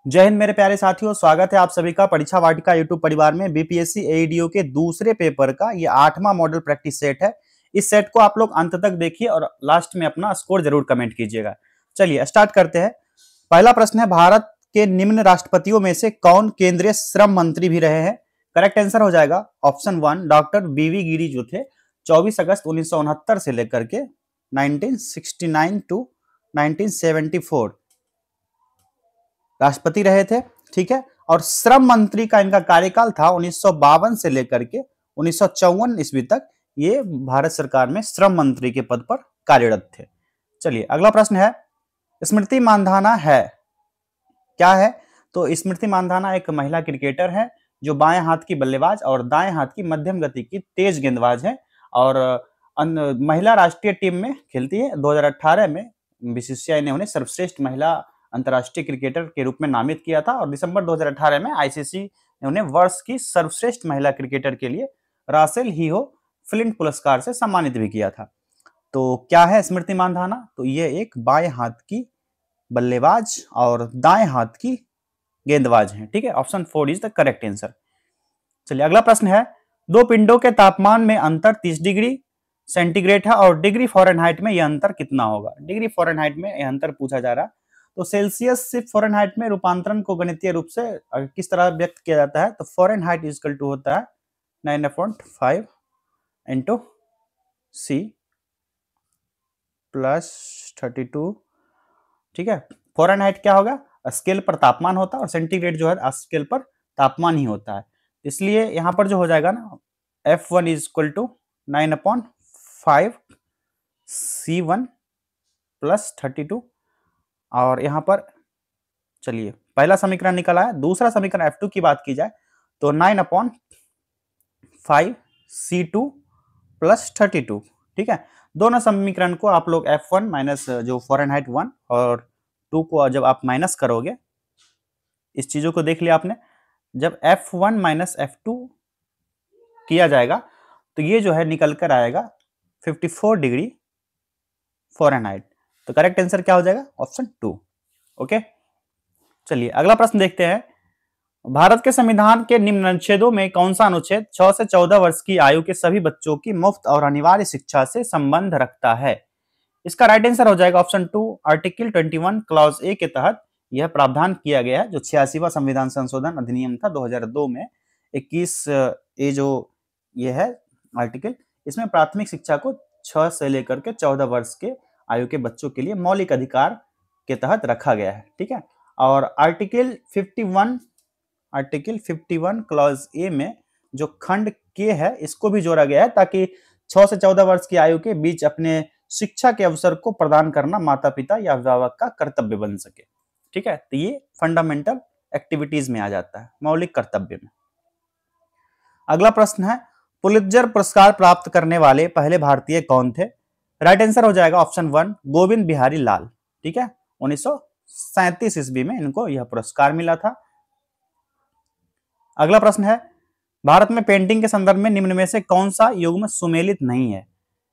जय हिंद मेरे प्यारे साथियों, स्वागत है आप सभी का परीक्षा वाटिका यूट्यूब परिवार में। बीपीएससी एईडीओ के दूसरे पेपर का ये 8वां मॉडल प्रैक्टिस सेट है। इस सेट को आप लोग अंत तक देखिए और लास्ट में अपना स्कोर जरूर कमेंट कीजिएगा। चलिए स्टार्ट करते हैं। पहला प्रश्न है, भारत के निम्न राष्ट्रपतियों में से कौन केंद्रीय श्रम मंत्री भी रहे हैं? करेक्ट आंसर हो जाएगा ऑप्शन 1 डॉक्टर बीवी गिरी, जो थे 24 अगस्त 1969 से लेकर के 1969 टू 1974 राष्ट्रपति रहे थे। ठीक है, और श्रम मंत्री का इनका कार्यकाल था 1952 से लेकर के 1954 ईस्वी तक। ये भारत सरकार में श्रम मंत्री के पद पर कार्यरत थे। चलिए अगला प्रश्न है, स्मृति मानधाना है क्या है? तो स्मृति मानधाना एक महिला क्रिकेटर है जो बाएं हाथ की बल्लेबाज और दाएं हाथ की मध्यम गति की तेज गेंदबाज है और महिला राष्ट्रीय टीम में खेलती है। 2018 में बीसीसीआई ने उन्हें सर्वश्रेष्ठ महिला अंतर्राष्ट्रीय क्रिकेटर के रूप में नामित किया था और दिसंबर 2018 में आईसीसी ने उन्हें वर्ष की सर्वश्रेष्ठ महिला क्रिकेटर के लिए रासेल हीहो फ्लिंट पुरस्कार से सम्मानित भी किया था। तो क्या है स्मृति मानधाना? तो ये एक बाएं हाथ की बल्लेबाज और दाएं हाथ की गेंदबाज हैं। ठीक है, option 4 is the correct answer. चलिए अगला प्रश्न है, दो पिंडों के तापमान में अंतर 30 डिग्री सेंटीग्रेड है और डिग्री फ़ारेनहाइट में यह अंतर कितना होगा? डिग्री फ़ारेनहाइट में यह अंतर पूछा जा रहा है। तो सेल्सियस से फ़ारेनहाइट में रूपांतरण को गणितीय रूप से किस तरह व्यक्त किया जाता है? तो फ़ारेनहाइट इक्वल टू होता है 9/5 इंटू सी प्लस 32। ठीक है, फ़ारेनहाइट क्या होगा? स्केल पर तापमान होता है और सेंटीग्रेड जो है स्केल पर तापमान ही होता है। इसलिए यहां पर जो हो जाएगा ना, F1 equal to 9/5 C1 plus 32। और यहां पर चलिए पहला समीकरण निकला है। दूसरा समीकरण F2 की बात की जाए तो 9/5 C2 प्लस 32। ठीक है, दोनों समीकरण को आप लोग F1 माइनस जो फ़ारेनहाइट 1 और 2 को जब आप माइनस करोगे, इस चीजों को देख लिया आपने, जब F1 माइनस F2 किया जाएगा तो ये जो है निकल कर आएगा 54 डिग्री फ़ारेनहाइट। तो करेक्ट आंसर क्या हो जाएगा? ऑप्शन 2। ओके, चलिए अगला प्रश्न देखते हैं। भारत के संविधान के निम्न अनुच्छेदों में कौन सा अनुच्छेद 6 से 14 वर्ष की आयु के सभी बच्चों की मुफ्त और अनिवार्य शिक्षा से संबंध रखता है? इसका राइट आंसर हो जाएगा ऑप्शन 2 आर्टिकल 21 क्लॉज ए के तहत यह प्रावधान किया गया है, जो 86वां संविधान संशोधन अधिनियम था 2002 में 21 ए जो ये है आर्टिकल, इसमें प्राथमिक शिक्षा को 6 से लेकर के 14 वर्ष के आयु के बच्चों के लिए मौलिक अधिकार के तहत रखा गया है। ठीक है, और आर्टिकल 51 क्लॉज ए में जो खंड के है इसको भी जोड़ा गया है ताकि 6 से 14 वर्ष की आयु के बीच अपने शिक्षा के अवसर को प्रदान करना माता पिता या अभिभावक का कर्तव्य बन सके। ठीक है, तो ये फंडामेंटल एक्टिविटीज में आ जाता है, मौलिक कर्तव्य में। अगला प्रश्न है, पुलित्जर पुरस्कार प्राप्त करने वाले पहले भारतीय कौन थे? राइट आंसर हो जाएगा ऑप्शन 1 गोविंद बिहारी लाल। ठीक है, 1937 ईस्वी में इनको यह पुरस्कार मिला था। अगला प्रश्न है, भारत में पेंटिंग के संदर्भ में निम्न में से कौन सा युग्म सुमेलित नहीं है?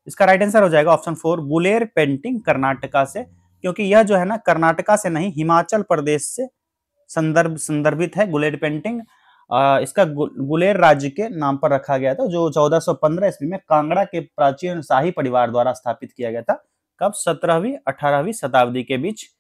इसका राइट आंसर हो जाएगा ऑप्शन 4 गुलेर पेंटिंग कर्नाटका से, क्योंकि यह जो है ना कर्नाटका से नहीं हिमाचल प्रदेश से संदर्भित है गुलेर पेंटिंग। इसका गुलेर राज्य के नाम पर रखा गया था, जो 1415 ईस्वी में कांगड़ा के प्राचीन शाही परिवार द्वारा स्थापित किया गया था। कब? 17वीं 18वीं शताब्दी के बीच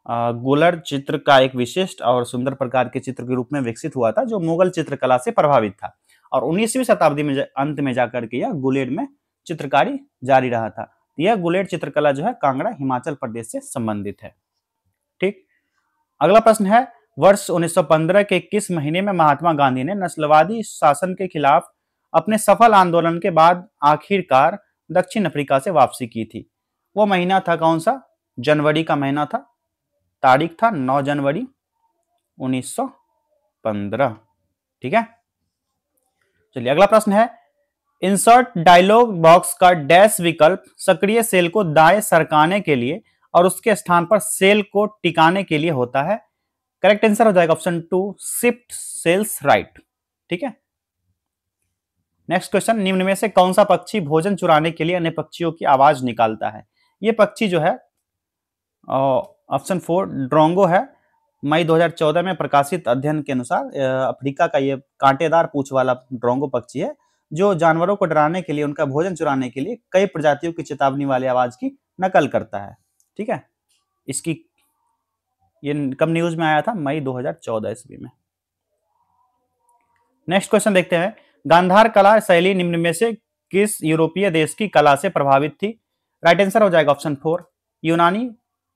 गुलर चित्र का एक विशिष्ट और सुंदर प्रकार के चित्र के रूप में विकसित हुआ था, जो मुगल चित्रकला से प्रभावित था और 19वीं शताब्दी में अंत में जाकर के यह गुलेर में चित्रकारी जारी रहा था। यह गुलेर चित्रकला जो है कांगड़ा हिमाचल प्रदेश से संबंधित है। ठीक, अगला प्रश्न है, वर्ष 1915 के किस महीने में महात्मा गांधी ने नस्लवादी शासन के खिलाफ अपने सफल आंदोलन के बाद आखिरकार दक्षिण अफ्रीका से वापसी की थी? वो महीना था कौन सा? जनवरी का महीना था, तारीख था 9 जनवरी 1915। ठीक है, चलिए अगला प्रश्न है, इंसर्ट डायलॉग बॉक्स का डैश विकल्प सक्रिय सेल को दाएं सरकाने के लिए और उसके स्थान पर सेल को टिकाने के लिए होता है। करेक्ट आंसर हो जाएगा ऑप्शन 2 शिफ्ट सेल्स राइट। ठीक है, नेक्स्ट क्वेश्चन, निम्न में से कौन सा पक्षी भोजन चुराने के लिए अन्य पक्षियों की आवाज निकालता है? ये पक्षी जो है ऑप्शन 4 ड्रोंगो है। मई 2014 में प्रकाशित अध्ययन के अनुसार अफ्रीका का ये कांटेदार पूंछ वाला ड्रोंगो पक्षी है, जो जानवरों को डराने के लिए, उनका भोजन चुराने के लिए कई प्रजातियों की चेतावनी वाली आवाज की नकल करता है। ठीक है, इसकी ये कब न्यूज में आया था? मई 2014 ईस्वी में। नेक्स्ट क्वेश्चन देखते हैं, गांधार कला शैली निम्न में से किस यूरोपीय देश की कला से प्रभावित थी? राइट आंसर हो जाएगा ऑप्शन 4, यूनानी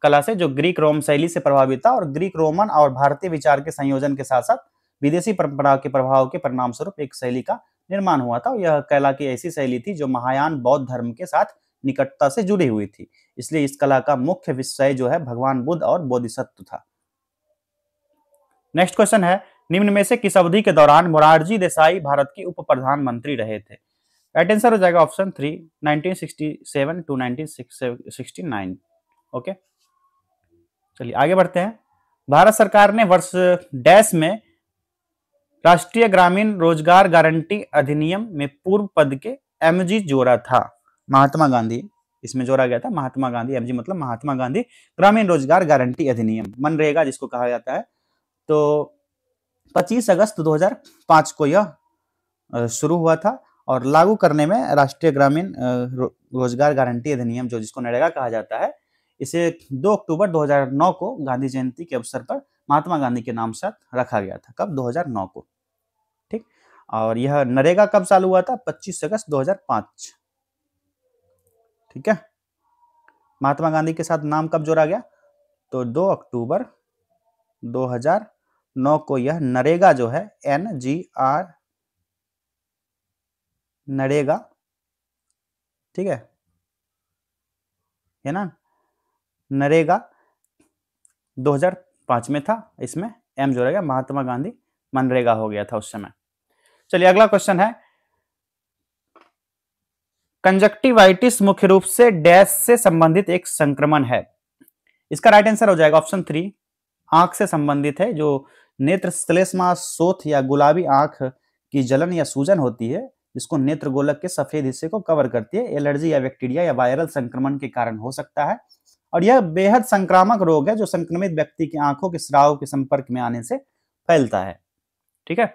कला से, जो ग्रीक रोम शैली से प्रभावित था और ग्रीक रोमन और भारतीय विचार के संयोजन के साथ साथ विदेशी परंपरा के प्रभाव के परिणाम स्वरूप एक शैली का निर्माण हुआ था। यह कला की ऐसी शैली थी जो महायान बौद्ध धर्म के साथ निकटता से जुड़ी हुई थी, इसलिए इस कला का मुख्य विषय जो है भगवान बुद्ध और बोधिसत्व था। नेक्स्ट क्वेश्चन है, निम्न में से किस अवधि के दौरान मोरारजी देसाई भारत के उप प्रधानमंत्री रहे थे? राइट आंसर हो जाएगा ऑप्शन 3, 1967 टू 1969। ओके, चलिए आगे बढ़ते हैं। भारत सरकार ने वर्ष डैश में राष्ट्रीय ग्रामीण रोजगार गारंटी अधिनियम में पूर्व पद के एमजी जोड़ा था। महात्मा गांधी इसमें जोड़ा गया था, महात्मा गांधी, एमजी मतलब महात्मा गांधी ग्रामीण रोजगार गारंटी अधिनियम, मनरेगा जिसको कहा जाता है। तो 25 अगस्त 2005 को यह शुरू हुआ था और लागू करने में राष्ट्रीय ग्रामीण रोजगार गारंटी अधिनियम, जो जिसको नरेगा कहा जाता है, इसे 2 अक्टूबर 2009 को गांधी जयंती के अवसर पर महात्मा गांधी के नाम से रखा गया था। कब? 2009 को। ठीक, और यह नरेगा कब चालू हुआ था? 25 अगस्त 2005। ठीक है, महात्मा गांधी के साथ नाम कब जोड़ा गया? तो 2 अक्टूबर 2009 को यह नरेगा जो है, NGR नरेगा, ठीक है ना, नरेगा 2005 में था, इसमें एम जोड़ा गया, महात्मा गांधी मनरेगा हो गया था उस समय। चलिए अगला क्वेश्चन है, कंजक्टिवाइटिस मुख्य रूप से डैश से संबंधित एक संक्रमण है। इसका राइट आंसर हो जाएगा ऑप्शन 3, आंख से संबंधित है, जो नेत्र श्लेष्मा शोथ या गुलाबी आंख की जलन या सूजन होती है, जिसको नेत्र गोलक के सफेद हिस्से को कवर करती है। एलर्जी या बैक्टीरिया या वायरल संक्रमण के कारण हो सकता है और यह बेहद संक्रामक रोग है जो संक्रमित व्यक्ति की आंखों के स्राव के संपर्क में आने से फैलता है। ठीक है,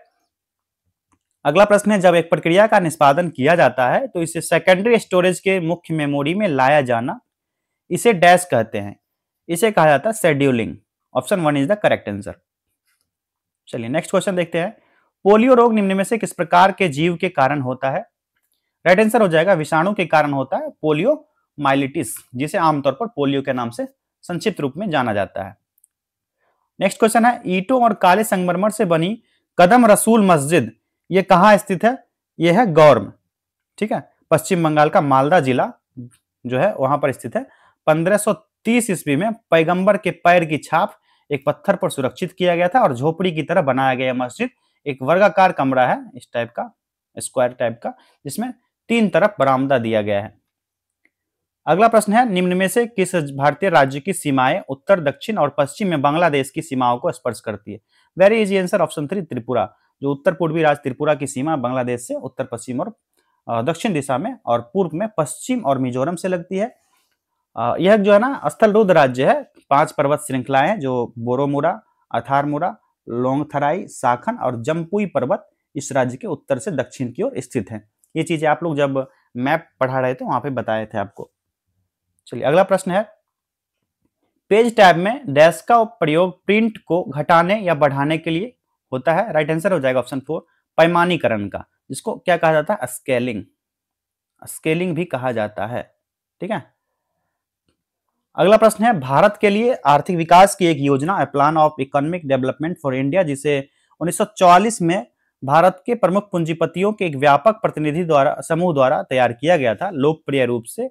अगला प्रश्न है, जब एक प्रक्रिया का निष्पादन किया जाता है तो इसे सेकेंडरी स्टोरेज के मुख्य मेमोरी में लाया जाना, इसे डैश कहते हैं, इसे कहा जाता है scheduling. Option 1 is the correct answer. चलिए नेक्स्ट क्वेश्चन देखते हैं, पोलियो रोग निम्न में से किस प्रकार के जीव के कारण होता है? राइट आंसर हो जाएगा विषाणु के कारण होता है, पोलियो माइलिटिस, जिसे आमतौर पर पोलियो के नाम से संक्षिप्त रूप में जाना जाता है। नेक्स्ट क्वेश्चन है, ईंटों और काले संगमरमर से बनी कदम रसूल मस्जिद ये कहाँ स्थित है? यह है गौर में। ठीक है, पश्चिम बंगाल का मालदा जिला जो है वहां पर स्थित है। 1530 ईस्वी में पैगंबर के पैर की छाप एक पत्थर पर सुरक्षित किया गया था और झोपड़ी की तरह बनाया गया मस्जिद एक वर्गाकार कमरा है, इस टाइप का, स्क्वायर टाइप का, जिसमें 3 तरफ बरामदा दिया गया है। अगला प्रश्न है, निम्न में से किस भारतीय राज्य की सीमाएं उत्तर, दक्षिण और पश्चिम में बांग्लादेश की सीमाओं को स्पर्श करती है? Very easy answer, option 3 Tripura, जो उत्तर पूर्वी राज्य त्रिपुरा की सीमा बांग्लादेश से उत्तर पश्चिम और दक्षिण दिशा में और पूर्व में पश्चिम और मिजोरम से लगती है। यह जो है ना स्थल रुद्र राज्य है, 5 पर्वत श्रृंखलाएं जो बोरोमुरा, अथारमुरा, लोंगथराई, साखन और जम्पुई पर्वत इस राज्य के उत्तर से दक्षिण की ओर स्थित हैं। ये चीजें आप लोग जब मैप पढ़ा रहे थे वहां पे बताए थे आपको। चलिए अगला प्रश्न है, पेज टैब में डैश का प्रयोग प्रिंट को घटाने या बढ़ाने के लिए होता है। राइट आंसर हो जाएगा ऑप्शन 4, पैमानीकरण का, जिसको क्या कहा जाता है? स्केलिंग, स्केलिंग भी कहा जाता है। ठीक है, अगला प्रश्न है, भारत के लिए आर्थिक विकास की एक योजना, a plan of economic development for India, जिसे 1944 में भारत के प्रमुख पूंजीपतियों के एक व्यापक प्रतिनिधि समूह द्वारा तैयार किया गया था, लोकप्रिय रूप से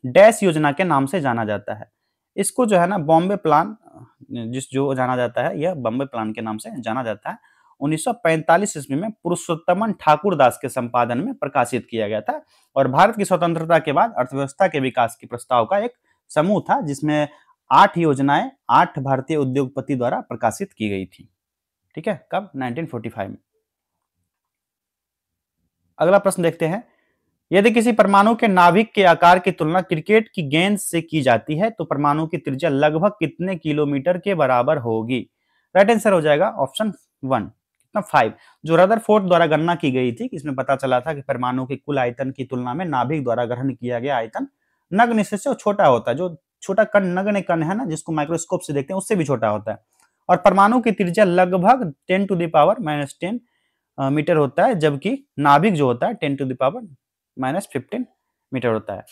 डैश योजना के नाम से जाना जाता है। इसको जो है ना बॉम्बे प्लान जो जाना जाता है, यह बॉम्बे प्लान के नाम से जाना जाता है। 1945 ईस्वी में पुरुषोत्तमन ठाकुर दास के संपादन में प्रकाशित किया गया था और भारत की स्वतंत्रता के बाद अर्थव्यवस्था के विकास के प्रस्ताव का एक समूह था, जिसमें 8 योजनाएं 8 भारतीय उद्योगपति द्वारा प्रकाशित की गई थी। ठीक है, कब? 1945 में। अगला प्रश्न देखते हैं, यदि किसी परमाणु के नाभिक के आकार की तुलना क्रिकेट की गेंद से की जाती है तो परमाणु की त्रिज्या लगभग कितने किलोमीटर के बराबर होगी? राइट आंसर हो जाएगा ऑप्शन 1। कितना 5। जो रदरफोर्ड द्वारा गणना की गई थी, इसमें पता चला था कि परमाणु के कुल आयतन की तुलना में नाभिक द्वारा ग्रहण किया गया आयतन नग्न से छोटा होता है। जो छोटा कण नग्न कण है ना, जिसको माइक्रोस्कोप से देखते हैं, उससे भी छोटा होता है। और परमाणु की त्रिज्या लगभग 10 टू द पावर -10 मीटर होता है, जबकि नाभिक जो होता है 10 टू द पावर -15 मीटर होता है।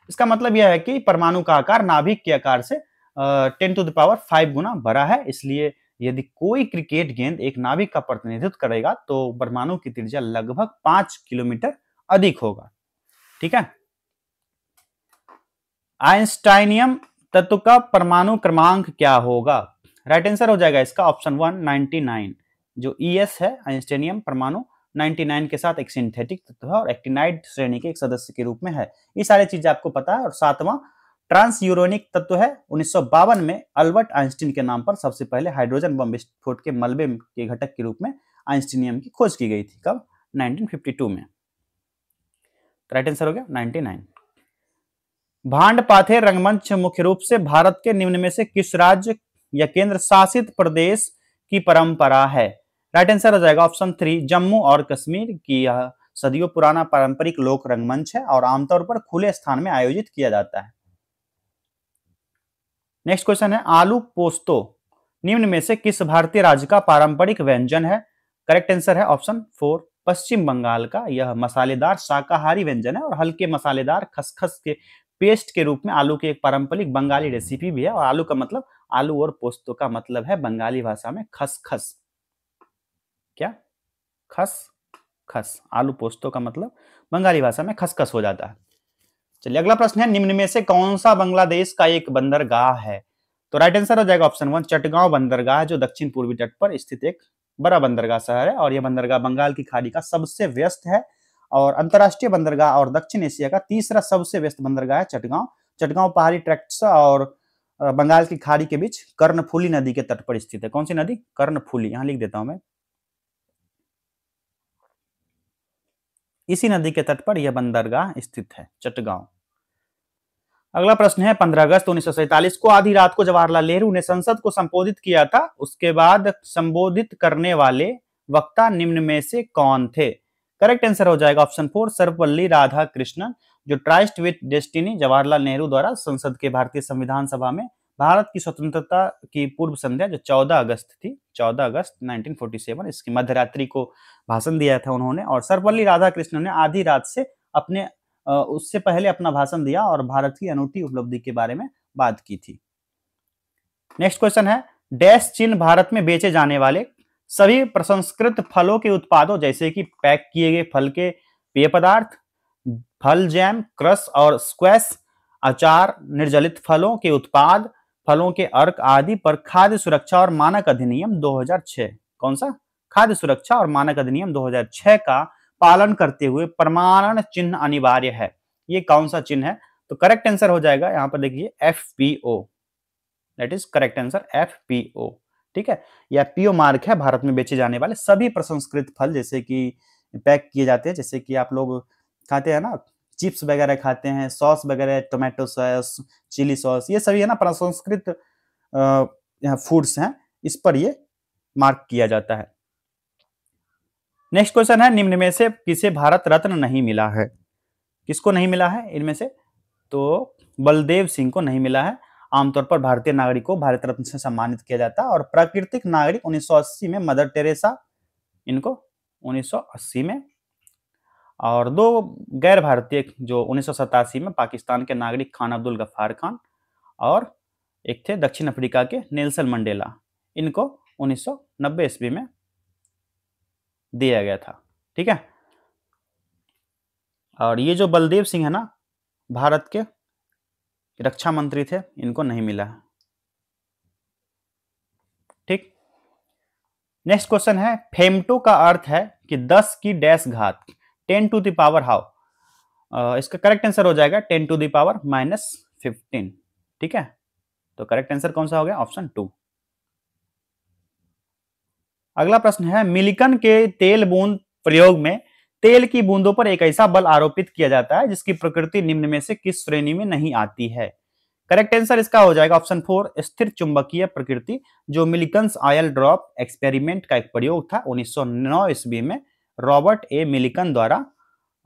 इसका मतलब यह है कि परमाणु का आकार नाभिक के आकार से 10 टू द पावर 5 गुना बड़ा है। इसलिए यदि कोई क्रिकेट गेंद एक नाभिक का प्रतिनिधित्व करेगा तो परमाणु की त्रिज्या लगभग 5 किलोमीटर अधिक होगा। ठीक है। आइंस्टाइनियम तत्व का परमाणु क्रमांक क्या होगा? राइट आंसर हो जाएगा इसका ऑप्शन 1 99। जो ES है आइंस्टाइनियम परमाणु 99 के साथ एक सिंथेटिक तत्व है और एक्टिनाइड श्रेणी के एक सदस्य के रूप में है। ये सारी चीजें आपको पता है। और सातवां ट्रांस यूरेनिक तत्व है। 1952 में अल्बर्ट आइंस्टीन के नाम पर सबसे पहले हाइड्रोजन बम विस्फोट के मलबे के घटक के रूप में आइंस्टीनियम की खोज की गई थी। कब? 1952 में। राइट आंसर हो गया 99। भांड-पाथेर रंगमंच मुख्य रूप से भारत के निम्न में से किस राज्य या केंद्र शासित प्रदेश की परंपरा है? राइट आंसर हो जाएगा ऑप्शन 3 जम्मू और कश्मीर की। यह सदियों पुराना पारंपरिक लोक रंगमंच है और आमतौर पर खुले स्थान में आयोजित किया जाता है। नेक्स्ट क्वेश्चन है आलू पोस्तो निम्न में से किस भारतीय राज्य का पारंपरिक व्यंजन है? करेक्ट आंसर है ऑप्शन 4 पश्चिम बंगाल का। यह मसालेदार शाकाहारी व्यंजन है और हल्के मसालेदार खसखस के पेस्ट के रूप में आलू की एक पारंपरिक बंगाली रेसिपी भी है। और आलू का मतलब, आलू और पोस्तो का मतलब है बंगाली भाषा में खसखस। क्या? खस। आलू पोस्तो का मतलब बंगाली भाषा में खसखस हो जाता है। चलिए अगला प्रश्न है निम्न में से कौन सा बांग्लादेश का एक बंदरगाह है? तो राइट आंसर हो जाएगा ऑप्शन 1 चटगांव बंदरगाह, जो दक्षिण पूर्वी तट पर स्थित एक बड़ा बंदरगाह शहर है। और यह बंदरगाह बंगाल की खाड़ी का सबसे व्यस्त है और अंतरराष्ट्रीय बंदरगाह और दक्षिण एशिया का तीसरा सबसे व्यस्त बंदरगाह है चटगांव। चटगांव पहाड़ी ट्रैक्ट्स और बंगाल की खाड़ी के बीच कर्णफुली नदी के तट पर स्थित है। कौन सी नदी? कर्णफुली। यहां लिख देता हूं मैं। इसी नदी के तट पर यह बंदरगाह स्थित है, चटगांव। अगला प्रश्न है 15 अगस्त 1947 को आधी रात को जवाहरलाल नेहरू ने संसद को संबोधित किया था। उसके बाद संबोधित करने वाले वक्ता निम्न में से कौन थे? करेक्ट आंसर हो जाएगा ऑप्शन 4 सर्वपल्ली राधाकृष्णन, जो tryst with destiny Jawaharlal Nehru द्वारा संसद के भारतीय संविधान सभा में भारत की स्वतंत्रता की पूर्व संध्या जो 14 अगस्त थी, 14 अगस्त 1947, इसकी मध्यरात्रि को भाषण दिया था उन्होंने। और सर्वपल्ली राधाकृष्णन ने आधी रात से अपने उससे पहले अपना भाषण दिया और भारत की अनूठी उपलब्धि के बारे में बात की थी। नेक्स्ट क्वेश्चन है डैश चिन्ह भारत में बेचे जाने वाले सभी प्रसंस्कृत फलों के उत्पादों जैसे कि पैक किए गए फल के पेय पदार्थ, फल जैम, क्रश और स्क्वैश, अचार, निर्जलित फलों के उत्पाद, फलों के अर्क आदि पर खाद्य सुरक्षा और मानक अधिनियम 2006, कौन सा? खाद्य सुरक्षा और मानक अधिनियम 2006 का पालन करते हुए प्रमाणन चिन्ह अनिवार्य है। ये कौन सा चिन्ह है? तो करेक्ट आंसर हो जाएगा यहां पर देखिए FPO। That is correct answer FPO। ठीक है, यह PO मार्क है भारत में बेचे जाने वाले सभी प्रसंस्कृत फल जैसे कि पैक किए जाते हैं, जैसे कि आप लोग खाते हैं ना, चिप्स वगैरह खाते हैं, सॉस वगैरह, टोमेटो सॉस, चिली सॉस, ये सभी है ना प्रसंस्कृत फूड्स हैं, इस पर ये मार्क किया जाता है। नेक्स्ट क्वेश्चन है निम्न में से किसे भारत रत्न नहीं मिला है? किसको नहीं मिला है इनमें से? तो बलदेव सिंह को नहीं मिला है। आमतौर पर भारतीय नागरिक को भारत रत्न से सम्मानित किया जाता है। और प्राकृतिक नागरिक 1980 में मदर टेरेसा, इनको 1980 में। और दो गैर भारतीय जो 1987 में पाकिस्तान के नागरिक खान अब्दुल गफ्फार खान और एक थे दक्षिण अफ्रीका के नेल्सन मंडेला, इनको 1990 ईस्वी में दिया गया था। ठीक है, और ये जो बलदेव सिंह है ना, भारत के रक्षा मंत्री थे, इनको नहीं मिला है। ठीक, नेक्स्ट क्वेश्चन है फेमटो का अर्थ है कि 10 की डैश घात 10 टू द पावर हाउ। इसका करेक्ट आंसर हो जाएगा 10 टू द पावर -15। ठीक है, तो करेक्ट आंसर कौन सा हो गया? ऑप्शन 2। अगला प्रश्न है मिलिकन के तेल बूंद प्रयोग में तेल की बूंदों पर एक ऐसा बल आरोपित किया जाता है जिसकी प्रकृति निम्न में से किस श्रेणी में नहीं आती है? करेक्ट आंसर इसका हो जाएगा ऑप्शन 4 स्थिर चुंबकीय प्रकृति, जो मिलिकन्स ऑयल ड्रॉप एक्सपेरिमेंट का एक प्रयोग था 1909 ईस्वी में रॉबर्ट ए मिलिकन द्वारा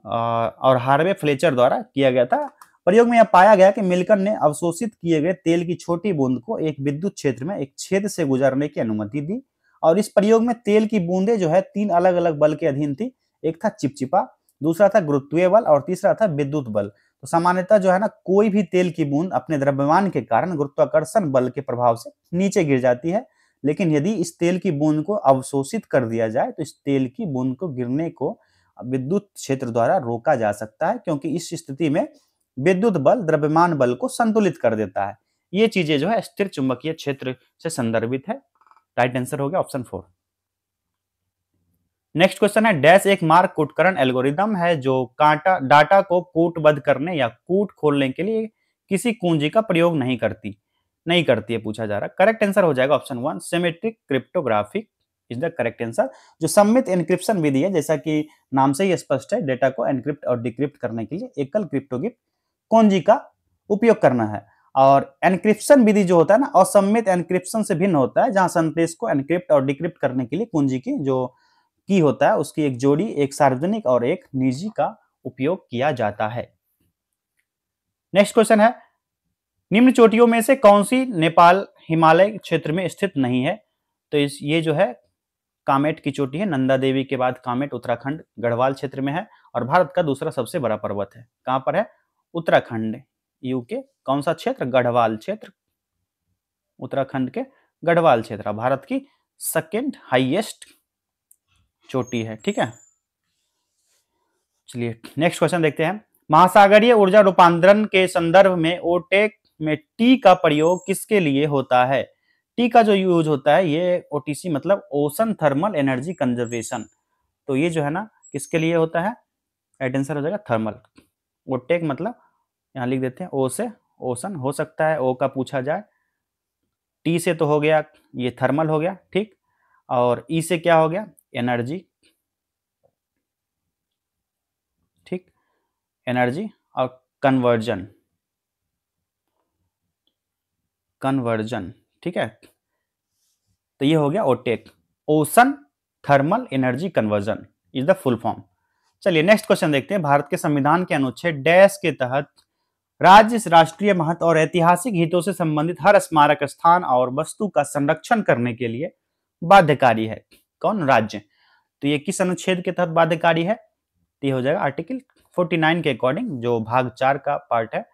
और हार्वे फ्लेचर द्वारा किया गया था। प्रयोग में यह पाया गया कि मिलिकन ने अवशोषित किए गए तेल की छोटी बूंद को एक विद्युत क्षेत्र में एक छेद से गुजरने की अनुमति दी, और इस प्रयोग में तेल की बूंदें जो है 3 अलग अलग बल के अधीन थी। एक था चिपचिपा, दूसरा था गुरुत्वीय बल और तीसरा था विद्युत बल। तो सामान्यतः जो है ना, कोई भी तेल की बूंद अपने द्रव्यमान के कारण गुरुत्वाकर्षण बल के प्रभाव से नीचे गिर जाती है, लेकिन यदि इस तेल की बूंद को अवशोषित कर दिया जाए तो इस तेल की बूंद को गिरने को विद्युत क्षेत्र द्वारा रोका जा सकता है, क्योंकि इस स्थिति में विद्युत बल द्रव्यमान बल को संतुलित कर देता है। ये चीजें जो है स्थिर चुंबकीय क्षेत्र से संदर्भित है। राइट आंसर हो गया ऑप्शन 4। नेक्स्ट क्वेश्चन है, डैश एक मार्क कूटकरण एल्गोरिदम है जो डाटा को कूटबद्ध करने या कूट खोलने के लिए किसी कुंजी का प्रयोग नहीं करती है, पूछा जा रहा है। करेक्ट आंसर हो जाएगा option 1 symmetric cryptographic is the correct answer. जो सममित एन्क्रिप्शन विधि है, जैसा कि नाम से ही स्पष्ट है, डेटा को एनक्रिप्ट और डिक्रिप्ट करने के लिए एकल क्रिप्टोग्राफिक कुंजी का उपयोग करना है। और एनक्रिप्शन विधि जो होता है ना, असममित एनक्रिप्शन से भिन्न होता है, जहां संदेश को एनक्रिप्ट और डिक्रिप्ट करने के लिए कुंजी की जो की होता है उसकी एक जोड़ी, एक सार्वजनिक और एक निजी का उपयोग किया जाता है। नेक्स्ट क्वेश्चन है, निम्न चोटियों में से कौन सी नेपाल हिमालय क्षेत्र में स्थित नहीं है? तो ये जो है कामेट की चोटी है, नंदा देवी के बाद कामेट उत्तराखंड गढ़वाल क्षेत्र में है, और भारत का दूसरा सबसे बड़ा पर्वत है। कहां पर है? उत्तराखंड, यूके। कौन सा क्षेत्र? गढ़वाल क्षेत्र, उत्तराखंड के गढ़वाल क्षेत्र भारत की सेकेंड हाईएस्ट चोटी है। ठीक है, चलिए नेक्स्ट क्वेश्चन देखते हैं। महासागरीय ऊर्जा रूपांतरण के संदर्भ में ओटेक में टी का प्रयोग किसके लिए होता है? टी का जो यूज होता है, ये ओटीसी मतलब ओशन थर्मल एनर्जी कंजर्वेशन। तो ये जो है ना, किसके लिए होता है? राइट आंसर हो जाएगा थर्मल। ओटेक मतलब यहां लिख देते हैं, ओ से ओशन हो सकता है, ओ का पूछा जाए। टी से तो हो गया, ये थर्मल हो गया, ठीक। और ई से क्या हो गया? एनर्जी, ठीक, एनर्जी और कन्वर्जन, ठीक है। तो ये हो गया OTEC, ocean thermal energy conversion is the full form. चलिए नेक्स्ट क्वेश्चन देखते हैं। भारत के संविधान के अनुच्छेद डैश के तहत राज्य राष्ट्रीय महत्व और ऐतिहासिक हितों से संबंधित हर स्मारक स्थान और वस्तु का संरक्षण करने के लिए बाध्यकारी है? कौन? राज्य। तो ये किस अनुच्छेद के तहत बाध्यकारी है? तो ये हो जाएगा आर्टिकल 49 के अकॉर्डिंग, जो भाग 4 का पार्ट है,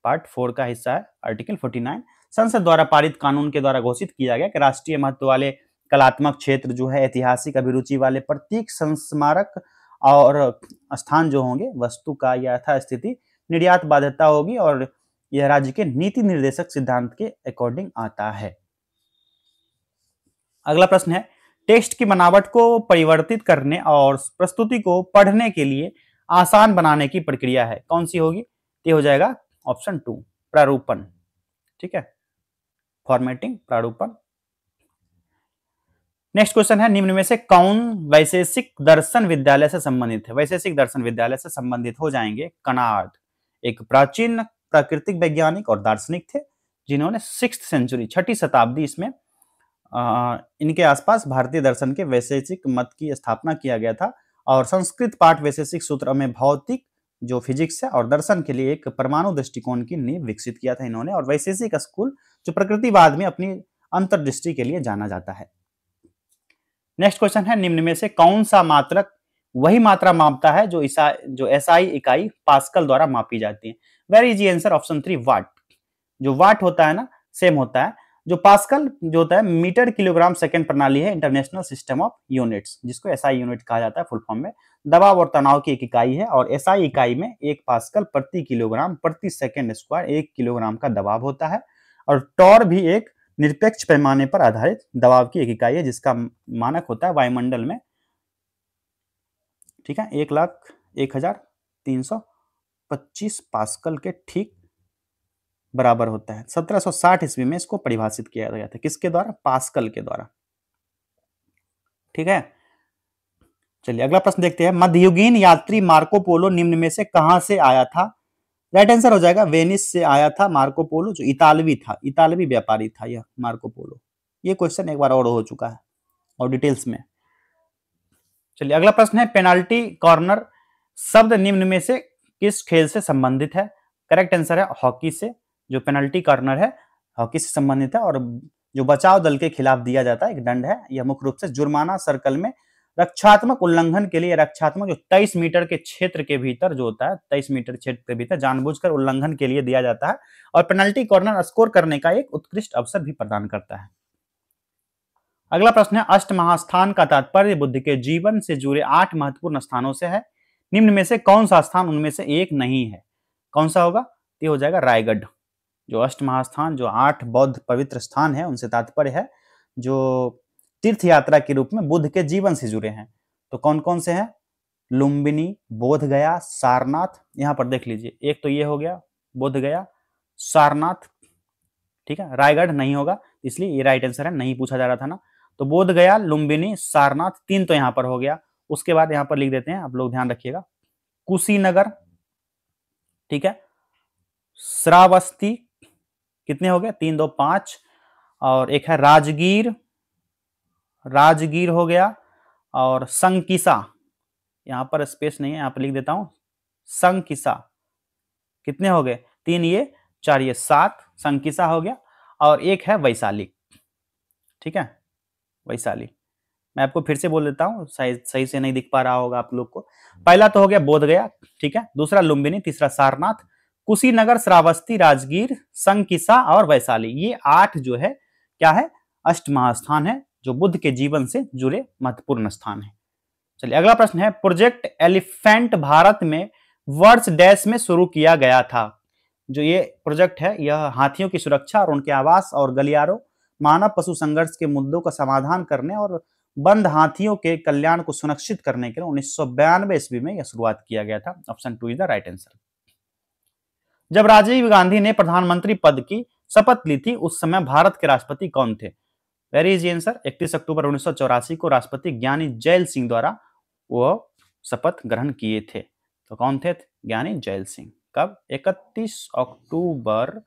पार्ट 4 का हिस्सा है आर्टिकल 49। संसद द्वारा पारित कानून के द्वारा घोषित किया गया कि राष्ट्रीय महत्व वाले कलात्मक क्षेत्र जो है, ऐतिहासिक अभिरुचि वाले प्रत्येक संस्मारक और स्थान जो होंगे, वस्तु का यथास्थिति निर्यात बाध्यता होगी, और यह राज्य के नीति निर्देशक सिद्धांत के अकॉर्डिंग आता है। अगला प्रश्न है, टेक्स्ट की बनावट को परिवर्तित करने और प्रस्तुति को पढ़ने के लिए आसान बनाने की प्रक्रिया है, कौन सी होगी? ये हो जाएगा ऑप्शन 2 प्रारूपण, ठीक है, फॉर्मेटिंग, प्रारूपण। नेक्स्ट क्वेश्चन है, निम्न में से कौन वैशेषिक दर्शन विद्यालय से संबंधित है? वैशेषिक दर्शन विद्यालय से संबंधित हो जाएंगे कनार्ड, एक प्राचीन प्राकृतिक वैज्ञानिक और दार्शनिक थे, जिन्होंने 6th सेंचुरी, 6ठी शताब्दी इसमें इनके आसपास भारतीय दर्शन के वैशेषिक मत की स्थापना किया गया था। और संस्कृत पाठ वैशेषिक सूत्र में भौतिक जो फिजिक्स है और दर्शन के लिए एक परमाणु दृष्टिकोण की नींव विकसित किया था इन्होंने। और वैशेषिक स्कूल जो प्रकृतिवाद में अपनी अंतर्दृष्टि के लिए जाना जाता है। नेक्स्ट क्वेश्चन है, निम्न में से कौन सा मात्रक वही मात्रा मापता है जो एसआई इकाई पास्कल द्वारा मापी जाती है? वेरी इजी आंसर ऑप्शन 3 वाट। जो वाट होता है ना, सेम होता है। जो पास्कल जो होता है मीटर किलोग्राम सेकंड प्रणाली है, इंटरनेशनल सिस्टम ऑफ यूनिट्स, जिसको एसआई यूनिट कहा जाता है फुल फॉर्म में। दबाव और तनाव की एक इकाई है, और एसआई इकाई में 1 पास्कल प्रति किलोग्राम प्रति सेकंड स्क्वायर 1 किलोग्राम का दबाव होता है। और टॉर भी एक निरपेक्ष पैमाने पर आधारित दबाव की एक इकाई है, जिसका मानक होता है वायुमंडल में, ठीक है, 1,01,325 पास्कल के ठीक बराबर होता है। 1760 ईस्वी में इसको परिभाषित किया गया था, किसके द्वारा? पास्कल के द्वारा, ठीक है। चलिए अगला प्रश्न देखते हैं। मध्ययुगीन यात्री मार्को पोलो निम्न में से कहां से आया था? राइट आंसर हो जाएगा वेनिस से आया था मार्को पोलो, जो इतालवी था, इतालवी व्यापारी था यह मार्को पोलो। ये क्वेश्चन एक बार और हो चुका है और डिटेल्स में। चलिए अगला प्रश्न है, पेनाल्टी कॉर्नर शब्द निम्न में से किस खेल से संबंधित है? करेक्ट आंसर है हॉकी से। जो पेनल्टी कॉर्नर है हॉकी से संबंधित है और जो बचाव दल के खिलाफ दिया जाता है एक दंड है। यह मुख्य रूप से जुर्माना सर्कल में रक्षात्मक उल्लंघन के लिए, रक्षात्मक जो 23 मीटर के क्षेत्र के भीतर जो होता है, 23 मीटर क्षेत्र के भीतर जानबूझकर उल्लंघन के लिए दिया जाता है और पेनल्टी कॉर्नर स्कोर करने का एक उत्कृष्ट अवसर भी प्रदान करता है। अगला प्रश्न है, अष्टमहास्थान का तात्पर्य बुद्ध के जीवन से जुड़े 8 महत्वपूर्ण स्थानों से है। निम्न में से कौन सा स्थान उनमें से एक नहीं है? कौन सा होगा? ये हो जाएगा रायगढ़। जो अष्टमहास्थान, जो 8 बौद्ध पवित्र स्थान है, उनसे तात्पर्य है जो तीर्थ यात्रा के रूप में बुद्ध के जीवन से जुड़े हैं। तो कौन कौन से हैं? लुम्बिनी, बोध गया, सारनाथ। यहां पर देख लीजिए, एक तो ये हो गया बोध गया, सारनाथ, ठीक है। रायगढ़ नहीं होगा, इसलिए ये राइट आंसर है, नहीं पूछा जा रहा था ना। तो बोध गया, लुम्बिनी, सारनाथ, 3 तो यहां पर हो गया। उसके बाद यहां पर लिख देते हैं, आप लोग ध्यान रखिएगा, कुशीनगर, ठीक है, श्रावस्ती, कितने हो गए? 3 2 5, और एक है राजगीर, राजगीर हो गया, और संकिसा, यहां पर स्पेस नहीं है, यहां पर लिख देता हूं संकिसा। कितने हो गए? 3 ये 4 ये 7, संकिसा हो गया। और एक है वैशाली, ठीक है, वैशाली। मैं आपको फिर से बोल देता हूं, सही से नहीं दिख पा रहा होगा आप लोग को। पहला तो हो गया बोध गया, ठीक है, दूसरा लुम्बिनी, तीसरा सारनाथ, कुशीनगर, श्रावस्ती, राजगीर, संकिसा और वैशाली। ये 8 जो है क्या है? अष्टमहास्थान है, जो बुद्ध के जीवन से जुड़े महत्वपूर्ण स्थान है। चलिए अगला प्रश्न है, प्रोजेक्ट एलिफेंट भारत में वर्ष डैश में शुरू किया गया था। जो ये प्रोजेक्ट है यह हाथियों की सुरक्षा और उनके आवास और गलियारों, मानव पशु संघर्ष के मुद्दों का समाधान करने और बंद हाथियों के कल्याण को सुनिश्चित करने के लिए 1992 ईस्वी में यह शुरुआत किया गया था। Option 2 is the right answer. जब राजीव गांधी ने प्रधानमंत्री पद की शपथ ली थी उस समय भारत के राष्ट्रपति कौन थे? वेरी इजी आंसर, 31 अक्टूबर 1984 को राष्ट्रपति ज्ञानी जैल सिंह द्वारा वो शपथ ग्रहण किए थे। तो कौन थे? ज्ञानी जैल सिंह। कब? 31 अक्टूबर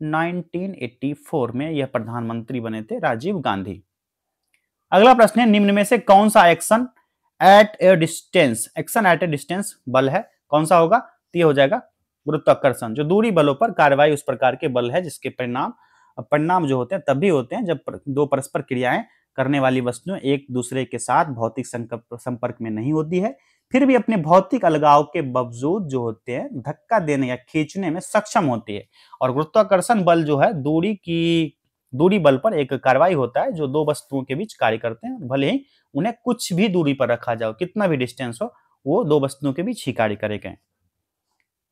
1984 में यह प्रधानमंत्री बने थे राजीव गांधी। अगला प्रश्न है, निम्न में से कौन सा एक्शन एट ए डिस्टेंस बल है? कौन सा होगा? तो हो जाएगा गुरुत्वाकर्षण। जो दूरी बलों पर कार्रवाई उस प्रकार के बल है जिसके परिणाम जो होते हैं तभी होते हैं जब दो परस्पर क्रियाएं करने वाली वस्तुएं एक दूसरे के साथ भौतिक संपर्क में नहीं होती है, फिर भी अपने भौतिक अलगाव के बावजूद जो होते हैं धक्का देने या खींचने में सक्षम होती है। और गुरुत्वाकर्षण बल जो है दूरी बल पर एक कार्रवाई होता है जो दो वस्तुओं के बीच कार्य करते हैं, भले ही उन्हें कुछ भी दूरी पर रखा जाओ, कितना भी डिस्टेंस हो, वो दो वस्तुओं के बीच ही कार्य करेंगे।